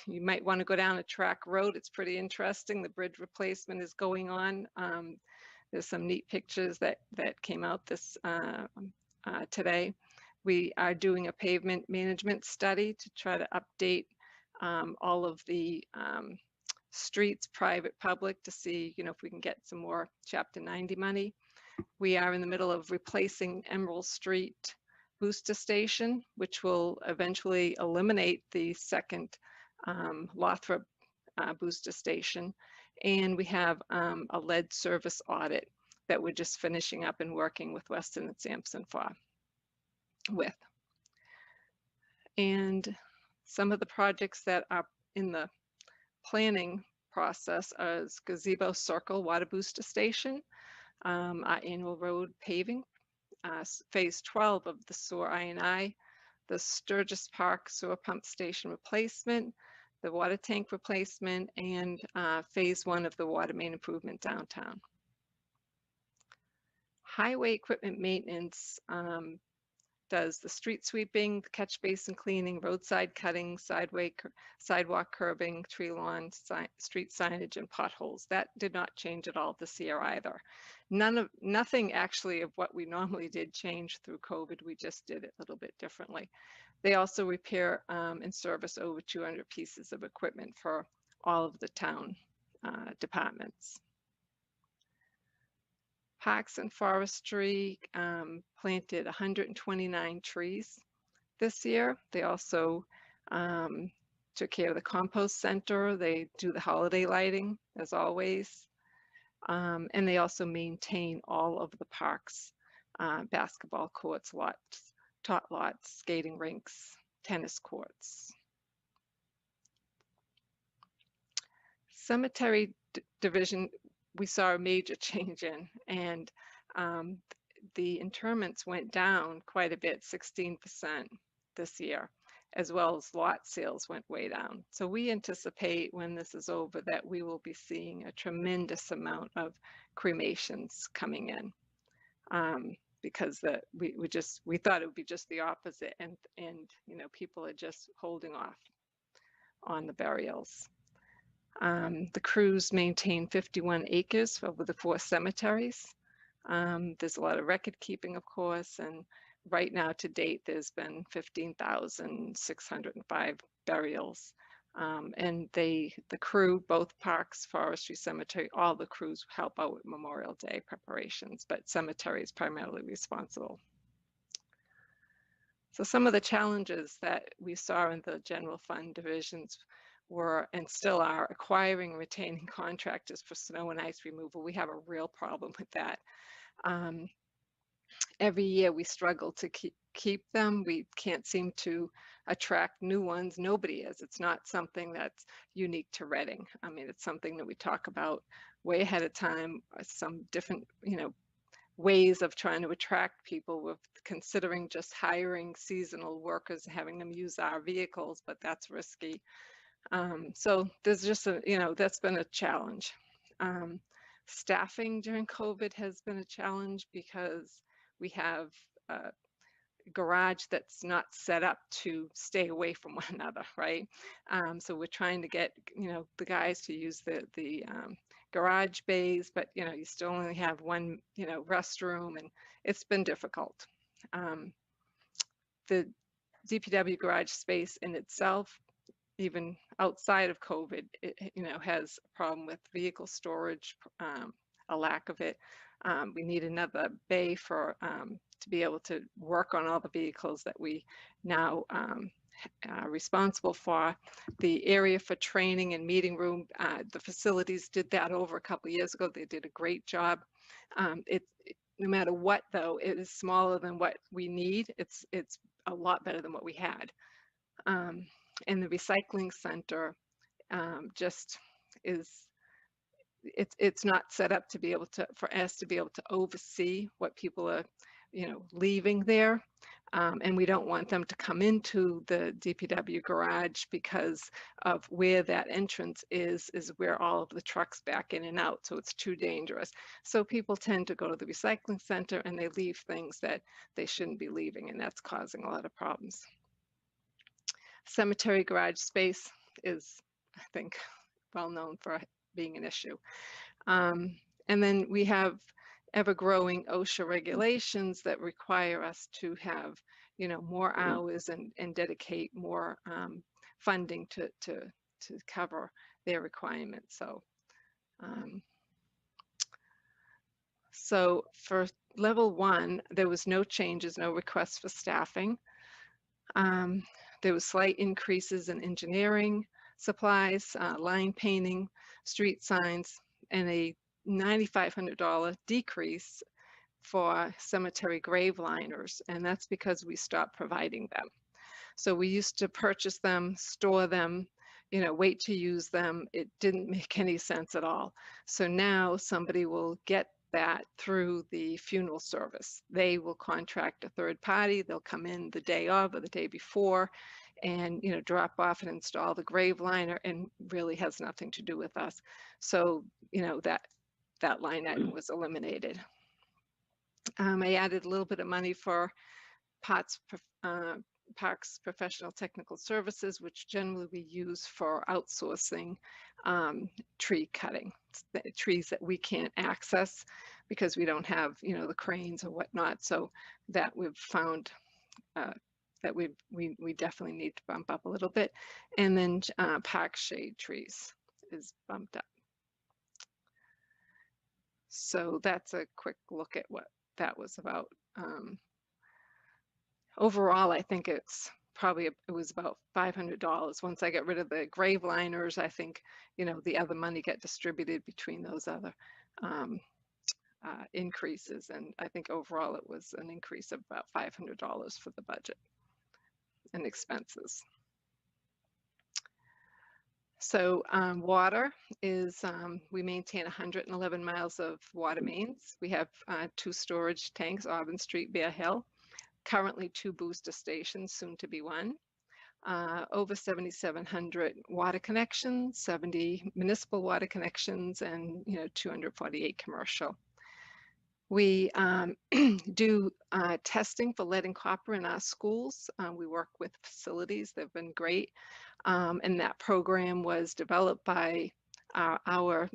you might want to go down a track road, it's pretty interesting. The bridge replacement is going on. There's some neat pictures that came out this today. We are doing a pavement management study to try to update all of the streets, private, public, to see, if we can get some more Chapter 90 money. We are in the middle of replacing Emerald Street booster station, which will eventually eliminate the second Lothrop booster station. And we have a lead service audit that we're just finishing up and working with Weston and Sampson with. And some of the projects that are in the planning process is Gazebo Circle Water Booster Station, our annual road paving, phase 12 of the sewer I&I, the Sturgis Park sewer pump station replacement, the water tank replacement, and phase 1 of the water main improvement downtown. Highway equipment maintenance does the street sweeping, catch basin cleaning, roadside cutting, sidewalk curbing, tree lawn, street signage, and potholes. That did not change at all this year either. Nothing actually of what we normally did change through COVID. We just did it a little bit differently. They also repair and service over 200 pieces of equipment for all of the town departments. Parks and Forestry planted 129 trees this year. They also took care of the compost center. They do the holiday lighting, as always. And they also maintain all of the parks, basketball courts, tot lots, skating rinks, tennis courts. Cemetery division, we saw a major change in, and the interments went down quite a bit, 16% this year, as well as lot sales went way down. So we anticipate when this is over that we will be seeing a tremendous amount of cremations coming in, because we thought it would be just the opposite, and people are just holding off on the burials. The crews maintain 51 acres over the 4 cemeteries. There's a lot of record keeping, of course, and right now to date, there's been 15,605 burials. And the crew, both parks, forestry, cemetery, all the crews help out with Memorial Day preparations, but cemetery is primarily responsible. So some of the challenges that we saw in the general fund divisions were, and still are, acquiring and retaining contractors for snow and ice removal. We have a real problem with that. Every year we struggle to keep them. We can't seem to attract new ones. Nobody is. It's not something that's unique to Reading. I mean, it's something that we talk about way ahead of time, some different, ways of trying to attract people, with considering just hiring seasonal workers, having them use our vehicles, but that's risky. So there's just that's been a challenge. Staffing during COVID has been a challenge because we have a garage that's not set up to stay away from one another, right? So we're trying to get, the guys to use the garage bays, but, you still only have one, restroom, and it's been difficult. The DPW garage space in itself, even outside of COVID, it has a problem with vehicle storage, a lack of it. We need another bay for to be able to work on all the vehicles that we now are responsible for. The area for training and meeting room, the facilities did that over a couple of years ago. They did a great job. No matter what, though, it is smaller than what we need. It's a lot better than what we had. And the recycling center just is, it's not set up to be able to, for us to be able to oversee what people are, leaving there. And we don't want them to come into the DPW garage because of where that entrance is where all of the trucks back in and out. So it's too dangerous. So people tend to go to the recycling center and they leave things that they shouldn't be leaving, and that's causing a lot of problems. Cemetery garage space is, I think, well known for being an issue. And then we have ever-growing OSHA regulations that require us to have, more hours and dedicate more funding to cover their requirements. So for level 1, there was no changes, no requests for staffing. There was slight increases in engineering supplies, line painting, street signs, and a $9,500 decrease for cemetery grave liners, and that's because we stopped providing them. So we used to purchase them, store them, wait to use them. It didn't make any sense at all. So now somebody will get that through the funeral service. They will contract a third party. They'll come in the day of or the day before and drop off and install the grave liner, and really has nothing to do with us. So that line item was eliminated. I added a little bit of money for Parks Professional Technical Services, which generally we use for outsourcing tree cutting, trees that we can't access because we don't have, the cranes or whatnot. So that we've found that we definitely need to bump up a little bit. And then park shade trees is bumped up. So that's a quick look at what that was about. Overall, I think it was about $500. Once I got rid of the grave liners, I think, the other money got distributed between those other increases. And I think overall it was an increase of about $500 for the budget and expenses. So water is, we maintain 111 miles of water mains. We have 2 storage tanks, Auburn Street, Bear Hill. Currently 2 booster stations, soon to be 1. Over 7,700 water connections, 70 municipal water connections, and 248 commercial. We do testing for lead and copper in our schools. We work with facilities. They've been great. And that program was developed by our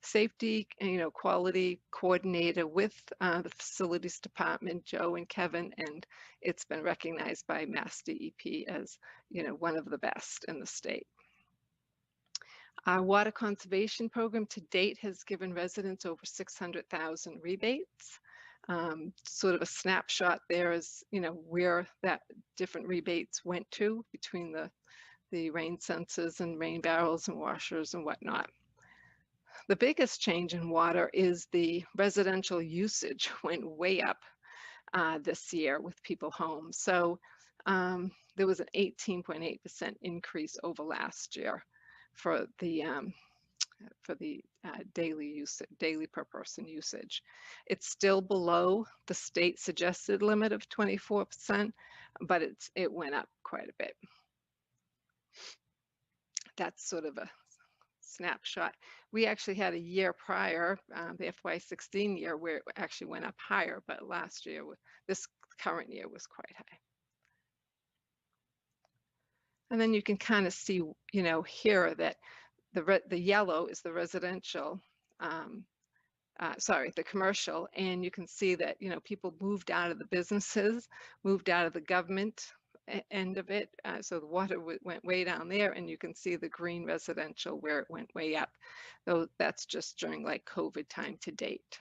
safety and quality coordinator with the facilities department, Joe and Kevin, and it's been recognized by Mass DEP as one of the best in the state. Our water conservation program to date has given residents over 600,000 rebates. Sort of a snapshot there is where that different rebates went to between the rain sensors and rain barrels and washers and whatnot. The biggest change in water is the residential usage went way up this year with people home. So there was an 18.8% increase over last year for the daily per person usage. It's still below the state suggested limit of 24%, but it went up quite a bit. That's sort of a snapshot. We actually had a year prior, the FY16 year, where it actually went up higher, but last year, this current year was quite high. And then you can kind of see, here that the yellow is the residential, the commercial, and you can see that, people moved out of the businesses, moved out of the government end of it. So the water went way down there, and you can see the green residential where it went way up. Though that's just during like COVID time to date.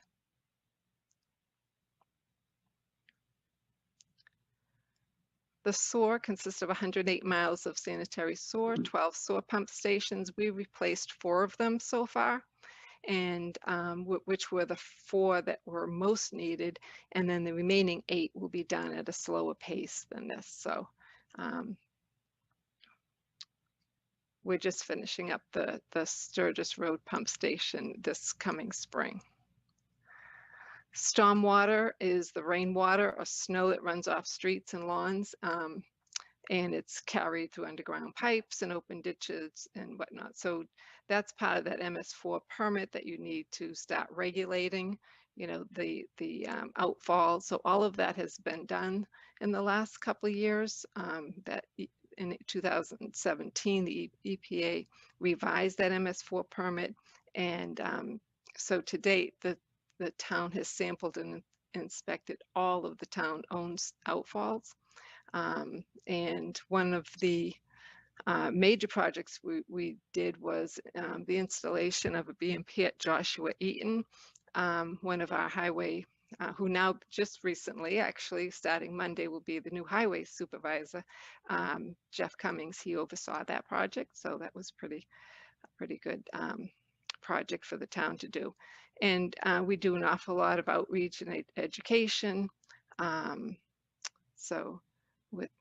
The sewer consists of 108 miles of sanitary sewer, 12 sewer pump stations. We replaced 4 of them so far, and which were the 4 that were most needed, and then the remaining 8 will be done at a slower pace than this. So we're just finishing up the Sturgis Road pump station this coming spring. Stormwater is the rainwater or snow that runs off streets and lawns, and it's carried through underground pipes and open ditches and whatnot. So that's part of that MS4 permit that you need to start regulating, you know, the outfall. So all of that has been done in the last couple of years. In 2017, the EPA revised that MS4 permit, and so to date, the town has sampled and inspected all of the town-owned outfalls. And one of the major projects we did was the installation of a BMP at Joshua Eaton, one of our highway, who now just recently, actually starting Monday, will be the new highway supervisor, Jeff Cummings. He oversaw that project, so that was pretty good project for the town to do. And we do an awful lot of outreach and education. So with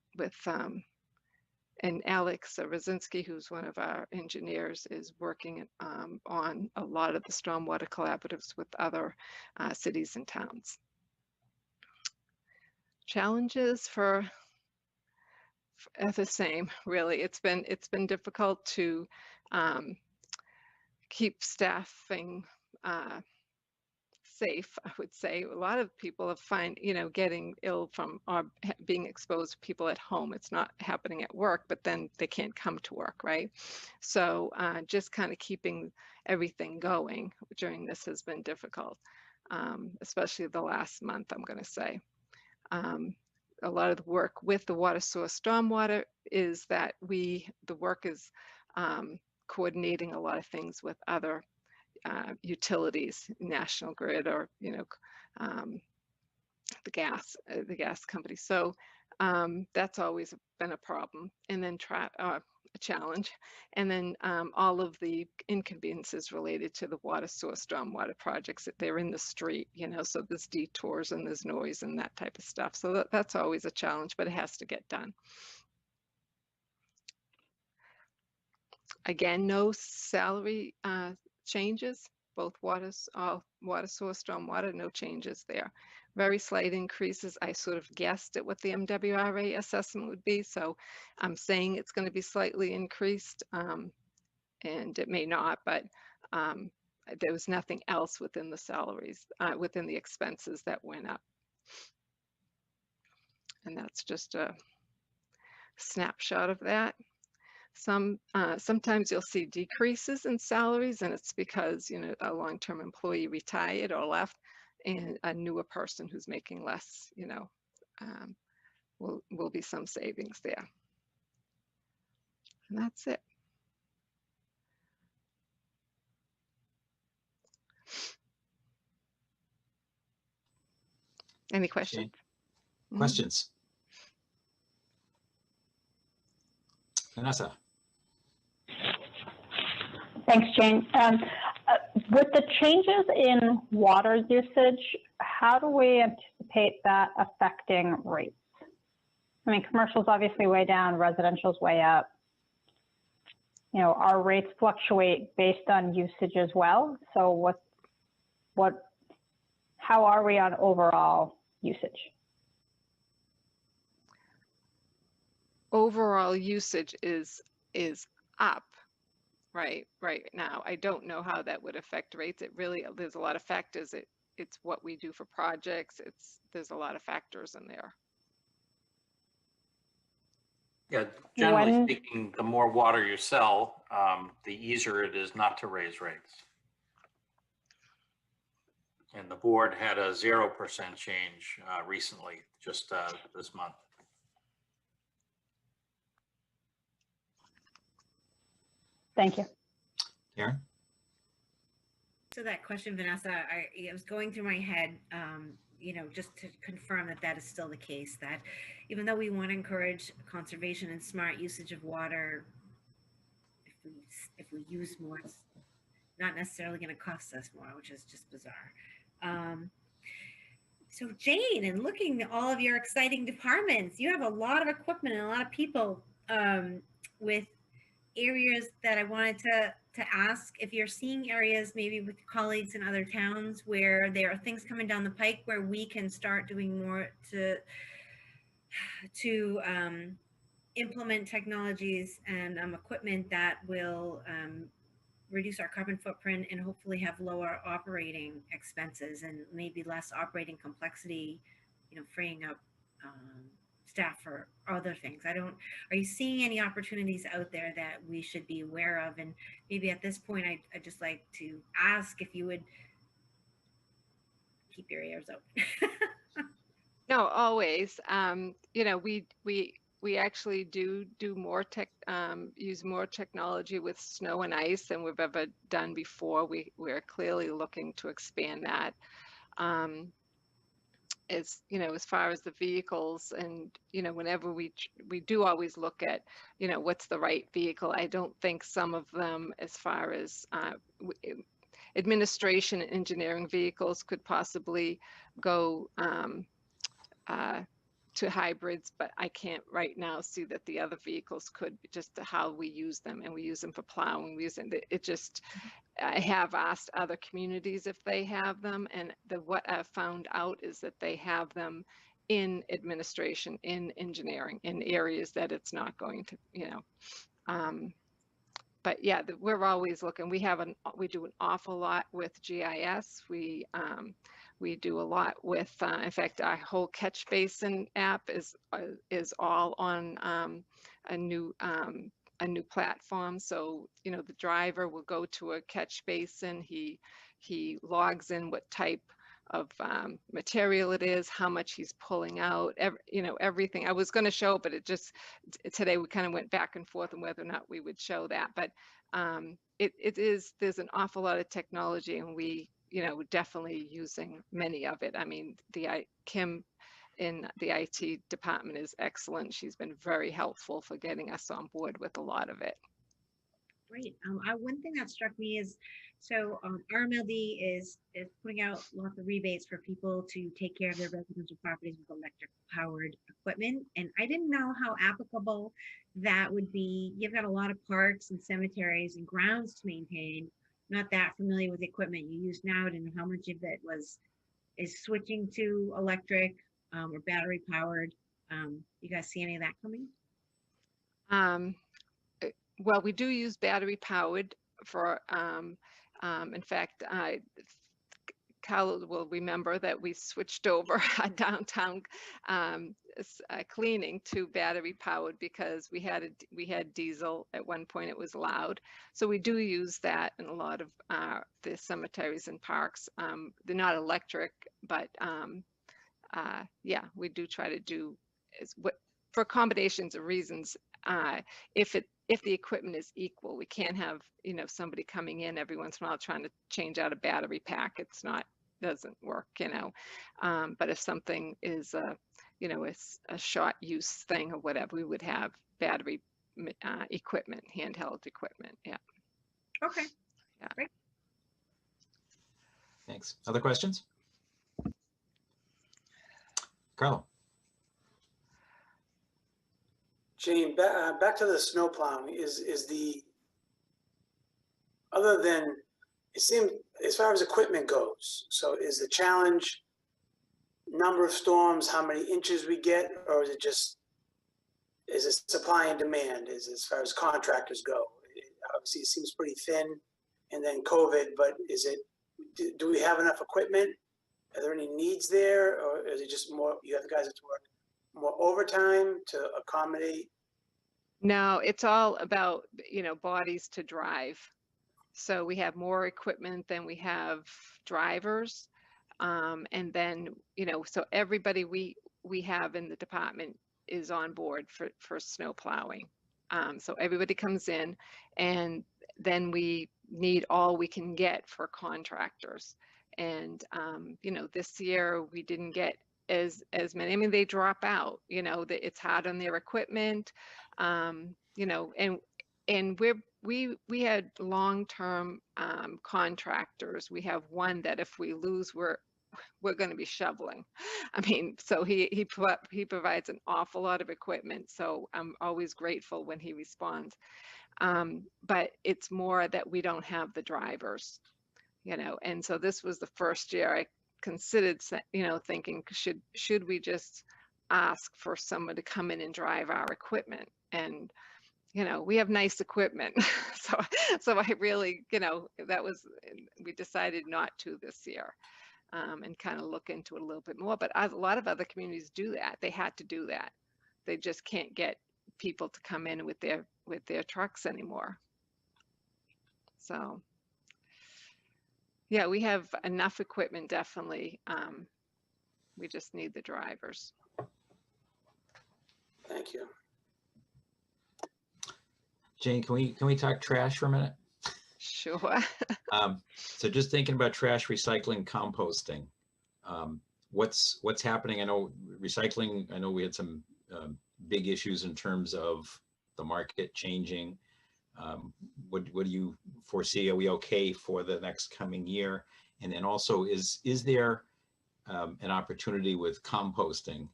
and Alex Rosinski, who's one of our engineers, is working on a lot of the stormwater collaboratives with other cities and towns. Challenges are the same, really. It's been difficult to keep staffing safe, I would say. A lot of people have getting ill from or being exposed to people at home. It's not happening at work, but then they can't come to work, right? So just kind of keeping everything going during this has been difficult, especially the last month, I'm going to say. A lot of the work with the water source stormwater is that the work is coordinating a lot of things with other utilities, National Grid, or the gas company. So that's always been a problem, and then a challenge, and then all of the inconveniences related to the water source stormwater projects. That they're in the street, so there's detours and there's noise and that type of stuff. So that's always a challenge, but it has to get done. Again, no salary changes, both water source, stormwater, no changes there. Very slight increases. I sort of guessed at what the MWRA assessment would be, so I'm saying it's going to be slightly increased, and it may not, but there was nothing else within the salaries, within the expenses that went up. And that's just a snapshot of that. Sometimes you'll see decreases in salaries, and it's because a long-term employee retired or left, and a newer person who's making less, will be some savings there. And that's it. Any questions? Questions? Vanessa. Thanks, Jane. With the changes in water usage, how do we anticipate that affecting rates? I mean, commercial's obviously way down, residential's way up. Our rates fluctuate based on usage as well. So how are we on overall usage? Overall usage is up right now. I don't know how that would affect rates. There's a lot of factors. It's what we do for projects. There's a lot of factors in there. Yeah, generally speaking, the more water you sell, the easier it is not to raise rates. And the board had a 0% change recently, just this month. Thank you. Karen? to that question, Vanessa, it was going through my head, just to confirm that that is still the case, that even though we want to encourage conservation and smart usage of water, if we use more, it's not necessarily going to cost us more, which is just bizarre. So Jane, and looking at all of your exciting departments, you have a lot of equipment and a lot of people with areas that I wanted to ask if you're seeing areas maybe with colleagues in other towns where there are things coming down the pike where we can start doing more to implement technologies and equipment that will reduce our carbon footprint and hopefully have lower operating expenses and maybe less operating complexity, freeing up staff for other things. Are you seeing any opportunities out there that we should be aware of? And maybe at this point, I'd just like to ask if you would keep your ears open. No, always. We actually do more use more technology with snow and ice than we've ever done before. We're clearly looking to expand that. As far as the vehicles, and whenever we do always look at what's the right vehicle. I don't think some of them, as far as administration and engineering vehicles, could possibly go to hybrids, but I can't right now see that the other vehicles could, just how we use them, and we use them for plowing. We use them. I have asked other communities if they have them, and what I've found out is that they have them in administration, in engineering, in areas that it's not going to, but yeah, we're always looking. We do an awful lot with GIS. We do a lot with, in fact, our whole catch basin app is all on a new platform. So the driver will go to a catch basin. He logs in what type of material it is, how much he's pulling out, everything. I was going to show, but today we kind of went back and forth on whether or not we would show that. But there's an awful lot of technology, and we definitely using many of it. I mean, Kim in the IT department is excellent. She's been very helpful for getting us on board with a lot of it. Great. One thing that struck me is, so RMLD is putting out lots of rebates for people to take care of their residential properties with electric powered equipment. And I didn't know how applicable that would be. You've got a lot of parks and cemeteries and grounds to maintain. Not that familiar with the equipment you use now. I didn't know how much of it is switching to electric or battery powered. You guys see any of that coming? Well, we do use battery powered for, in fact, Kyle will remember that we switched over our downtown cleaning to battery powered because we had diesel at one point. It was loud, so we do use that in a lot of the cemeteries and parks. They're not electric, but yeah, we do try to do for combinations of reasons. If the equipment is equal, we can't have somebody coming in every once in a while trying to change out a battery pack. Doesn't work, but if something is a short use thing or whatever, we would have battery equipment, handheld equipment. Yeah. Okay. Yeah. Great. Thanks. Other questions? Carlo. Jane, back to the snow plowing, other than, it seemed, as far as equipment goes, so is the challenge number of storms, how many inches we get, or is it supply and demand as far as contractors go? Obviously it seems pretty thin, and then COVID, but do we have enough equipment? Are there any needs there, or is it just more, you have the guys that work more overtime to accommodate? No, it's all about, bodies to drive. So we have more equipment than we have drivers. And then, so everybody we have in the department is on board for snow plowing. So everybody comes in, and then we need all we can get for contractors. And, you know, this year we didn't get as many. I mean, they drop out, you know, that it's hard on their equipment, you know, and we had long-term contractors. We have one that if we lose, we're going to be shoveling. I mean, so he provides an awful lot of equipment. So I'm always grateful when he responds. But it's more that we don't have the drivers, you know, and so this was the first year I considered, you know, thinking, should we just ask for someone to come in and drive our equipment? And, you know, we have nice equipment. So I really, you know, we decided not to this year, and kind of look into it a little bit more. But a lot of other communities do that. They had to do that. They just can't get people to come in with their trucks anymore. So yeah, we have enough equipment, definitely. We just need the drivers. Thank you. Jane, can we talk trash for a minute? Sure. So just thinking about trash, recycling, composting. What's happening? I know recycling, I know we had some big issues in terms of the market changing. What do you foresee? Are we okay for the next coming year? And then also, is there an opportunity with composting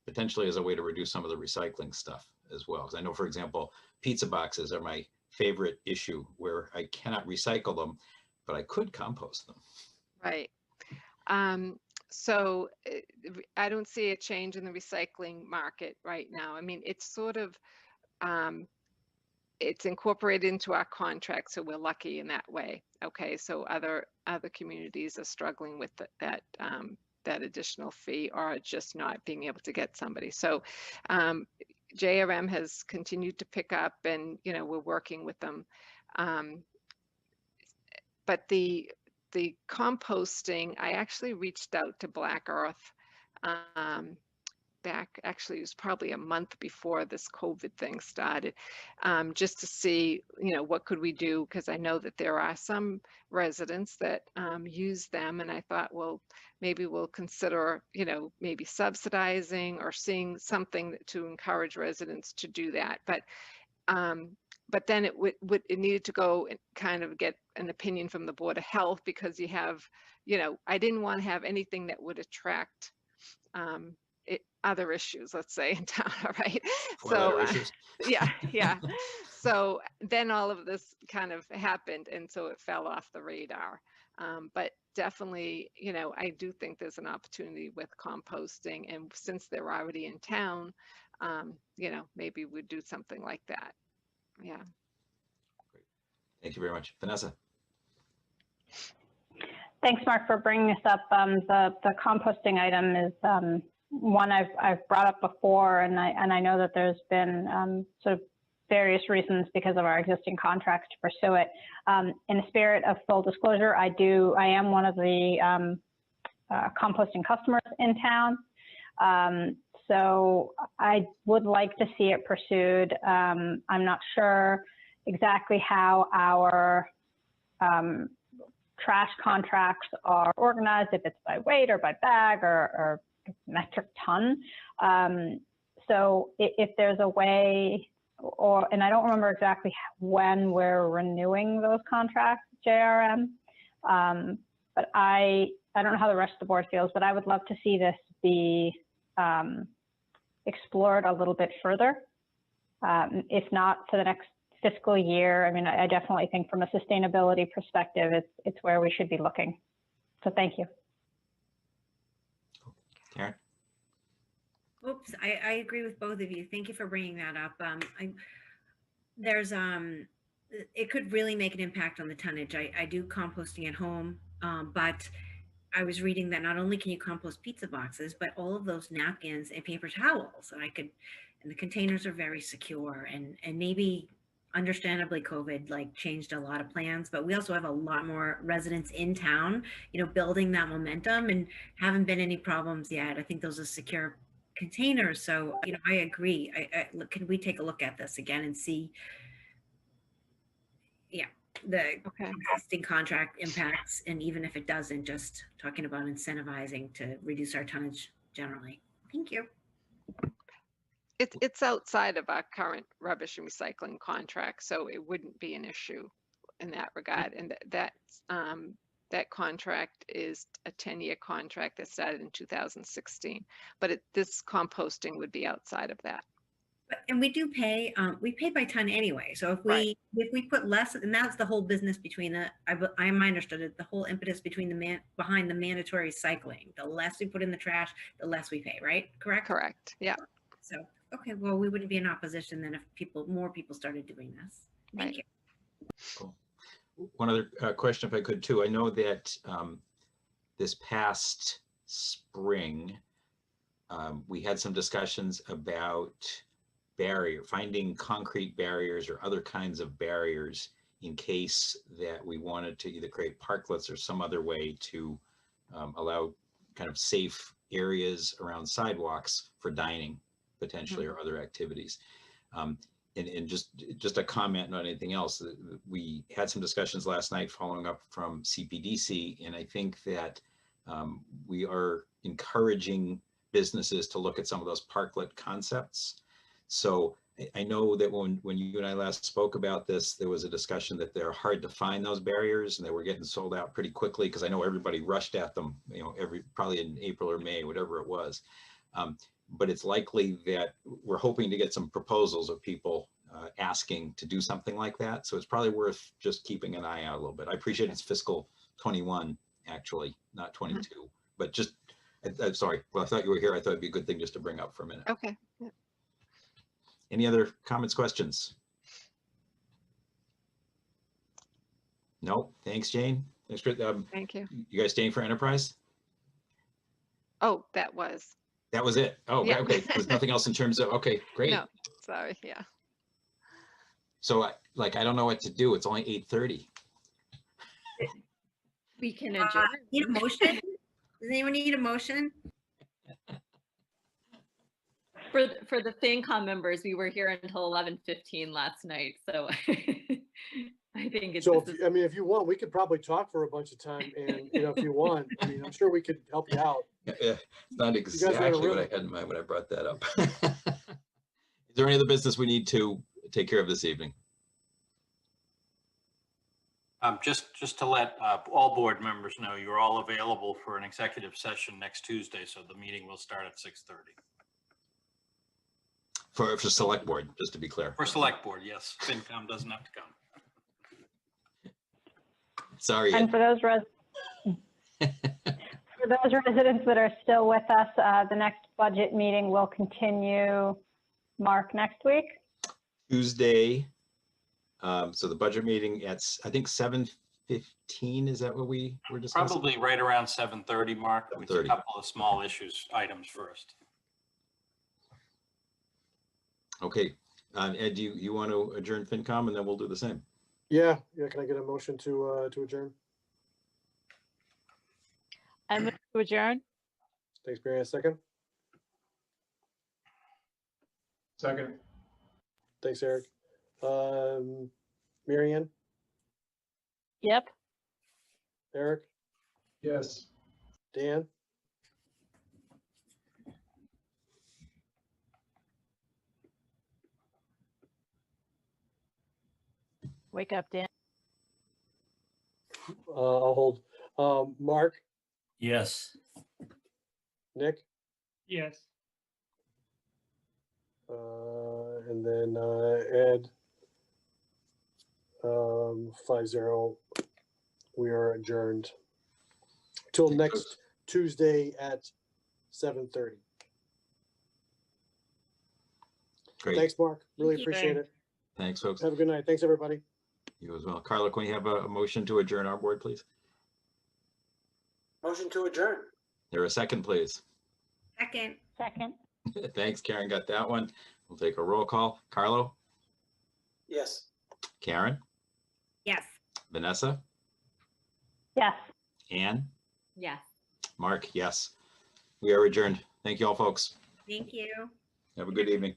potentially as a way to reduce some of the recycling stuff as well? Because I know, for example, pizza boxes are my favorite issue, where I cannot recycle them, but I could compost them. Right. So I don't see a change in the recycling market right now. I mean, it's sort of, it's incorporated into our contract, so we're lucky in that way. Okay, so other communities are struggling with that additional fee, or just not being able to get somebody. So JRM has continued to pick up, and you know, we're working with them. But the composting, I actually reached out to Black Earth back, actually it was probably a month before this COVID thing started, just to see, you know, what could we do? Because I know that there are some residents that use them, and I thought, well, maybe we'll consider, you know, maybe subsidizing or seeing something to encourage residents to do that. But then it needed to go and kind of get an opinion from the Board of Health, because you have, you know, I didn't want to have anything that would attract other issues, let's say, in town. All right. So yeah. So then all of this kind of happened, and so it fell off the radar. But definitely, you know, I do think there's an opportunity with composting, and since they're already in town, you know, maybe we'd do something like that. Yeah. Great. Thank you very much. Vanessa. Thanks, Mark, for bringing this up. The composting item is one I've brought up before, and I know that there's been sort of various reasons because of our existing contracts to pursue it. In the spirit of full disclosure, I am one of the composting customers in town. So I would like to see it pursued. I'm not sure exactly how our trash contracts are organized, if it's by weight or by bag or metric ton. So if there's a way, and I don't remember exactly when we're renewing those contracts, JRM, but I don't know how the rest of the board feels, but I would love to see this be explored a little bit further, if not for the next fiscal year. I mean, I definitely think from a sustainability perspective, it's where we should be looking. So thank you. Karen? Oops, I agree with both of you. Thank you for bringing that up. It could really make an impact on the tonnage. I do composting at home, but I was reading that not only can you compost pizza boxes, but all of those napkins and paper towels. And the containers are very secure, and maybe understandably COVID like changed a lot of plans, but we also have a lot more residents in town, you know, building that momentum, and haven't been any problems yet. I think those are secure containers. So, you know, I agree. Can we take a look at this again and see? Yeah, the Okay. existing contract impacts, and even if it doesn't, just talking about incentivizing to reduce our tonnage generally. Thank you. It's outside of our current rubbish and recycling contract, so it wouldn't be an issue in that regard. And that contract is a 10-year contract that started in 2016, but this composting would be outside of that. And we do pay, we pay by ton anyway. So if Right. we put less, and that's the whole business between the, I understood it, the whole impetus between behind the mandatory cycling. The less we put in the trash, the less we pay, right? Correct? Correct. Yeah. So, okay, well, we wouldn't be in opposition then if more people started doing this. Thank Right. you. Cool. One other question, if I could too. I know that this past spring, we had some discussions about finding concrete barriers or other kinds of barriers in case that we wanted to either create parklets or some other way to allow kind of safe areas around sidewalks for dining potentially or other activities. And just a comment, not anything else. We had some discussions last night following up from CPDC, and I think that we are encouraging businesses to look at some of those parklet concepts. So I know that when you and I last spoke about this, there was a discussion that they're hard to find, those barriers, and they were getting sold out pretty quickly because I know everybody rushed at them, probably in April or May, whatever it was. But it's likely that we're hoping to get some proposals of people asking to do something like that. So it's probably worth just keeping an eye out a little bit. I appreciate it's fiscal 21, actually, not 22, but just, I'm sorry. Well, I thought you were here. I thought it'd be a good thing just to bring up for a minute. Okay. Yeah. Any other comments, questions? No, thanks, Jane. Thanks for, Thank you. you guys staying for Enterprise? Oh, that was. That was it. Oh, Yeah. okay. There's nothing else in terms of, okay, great. No, sorry. Yeah. So I don't know what to do. It's only 8:30. We can adjourn. Need a motion? Does anyone need a motion? For the FinCom members, we were here until 11:15 last night, so I think it's. So, if you want, we could probably talk for a bunch of time, and if you want, I'm sure we could help you out. Yeah, it's not guys are exactly what I really- had in mind when I brought that up. Is there any other business we need to take care of this evening? Just to let all board members know, you're all available for an executive session next Tuesday, so the meeting will start at 6:30. For select board, just to be clear. For select board, yes. FinCom doesn't have to come. Sorry. And for those residents that are still with us, the next budget meeting will continue, Mark, next week? Tuesday. So the budget meeting at, I think 7:15, is that what we were discussing? Probably right around 7:30, Mark, with a 7:30. couple of small items first. Okay. Ed, you want to adjourn FinCom and then we'll do the same? Yeah. Can I get a motion to adjourn? I move to adjourn. Thanks, Mary. A second. Second. Thanks, Eric. Marianne, Yep. Eric, Yes. Dan, Wake up, Dan. I'll hold. Mark, Yes. Nick, Yes. and then Ed. 5-0. We are adjourned till next Tuesday at 7:30. Great. Thanks, Mark. Really Thank you. appreciate it. Thanks, folks. Have a good night. Thanks, everybody. You as well. Carla, can we have a motion to adjourn our board, please? Motion to adjourn. There a second, please? Second. Second. Thanks, Karen got that one. We'll take a roll call. Carlo, Yes. Karen, Yes. Vanessa, Yes. Ann, Yes. Mark, yes. We are adjourned. Thank you all, folks. Thank you. Have a good evening.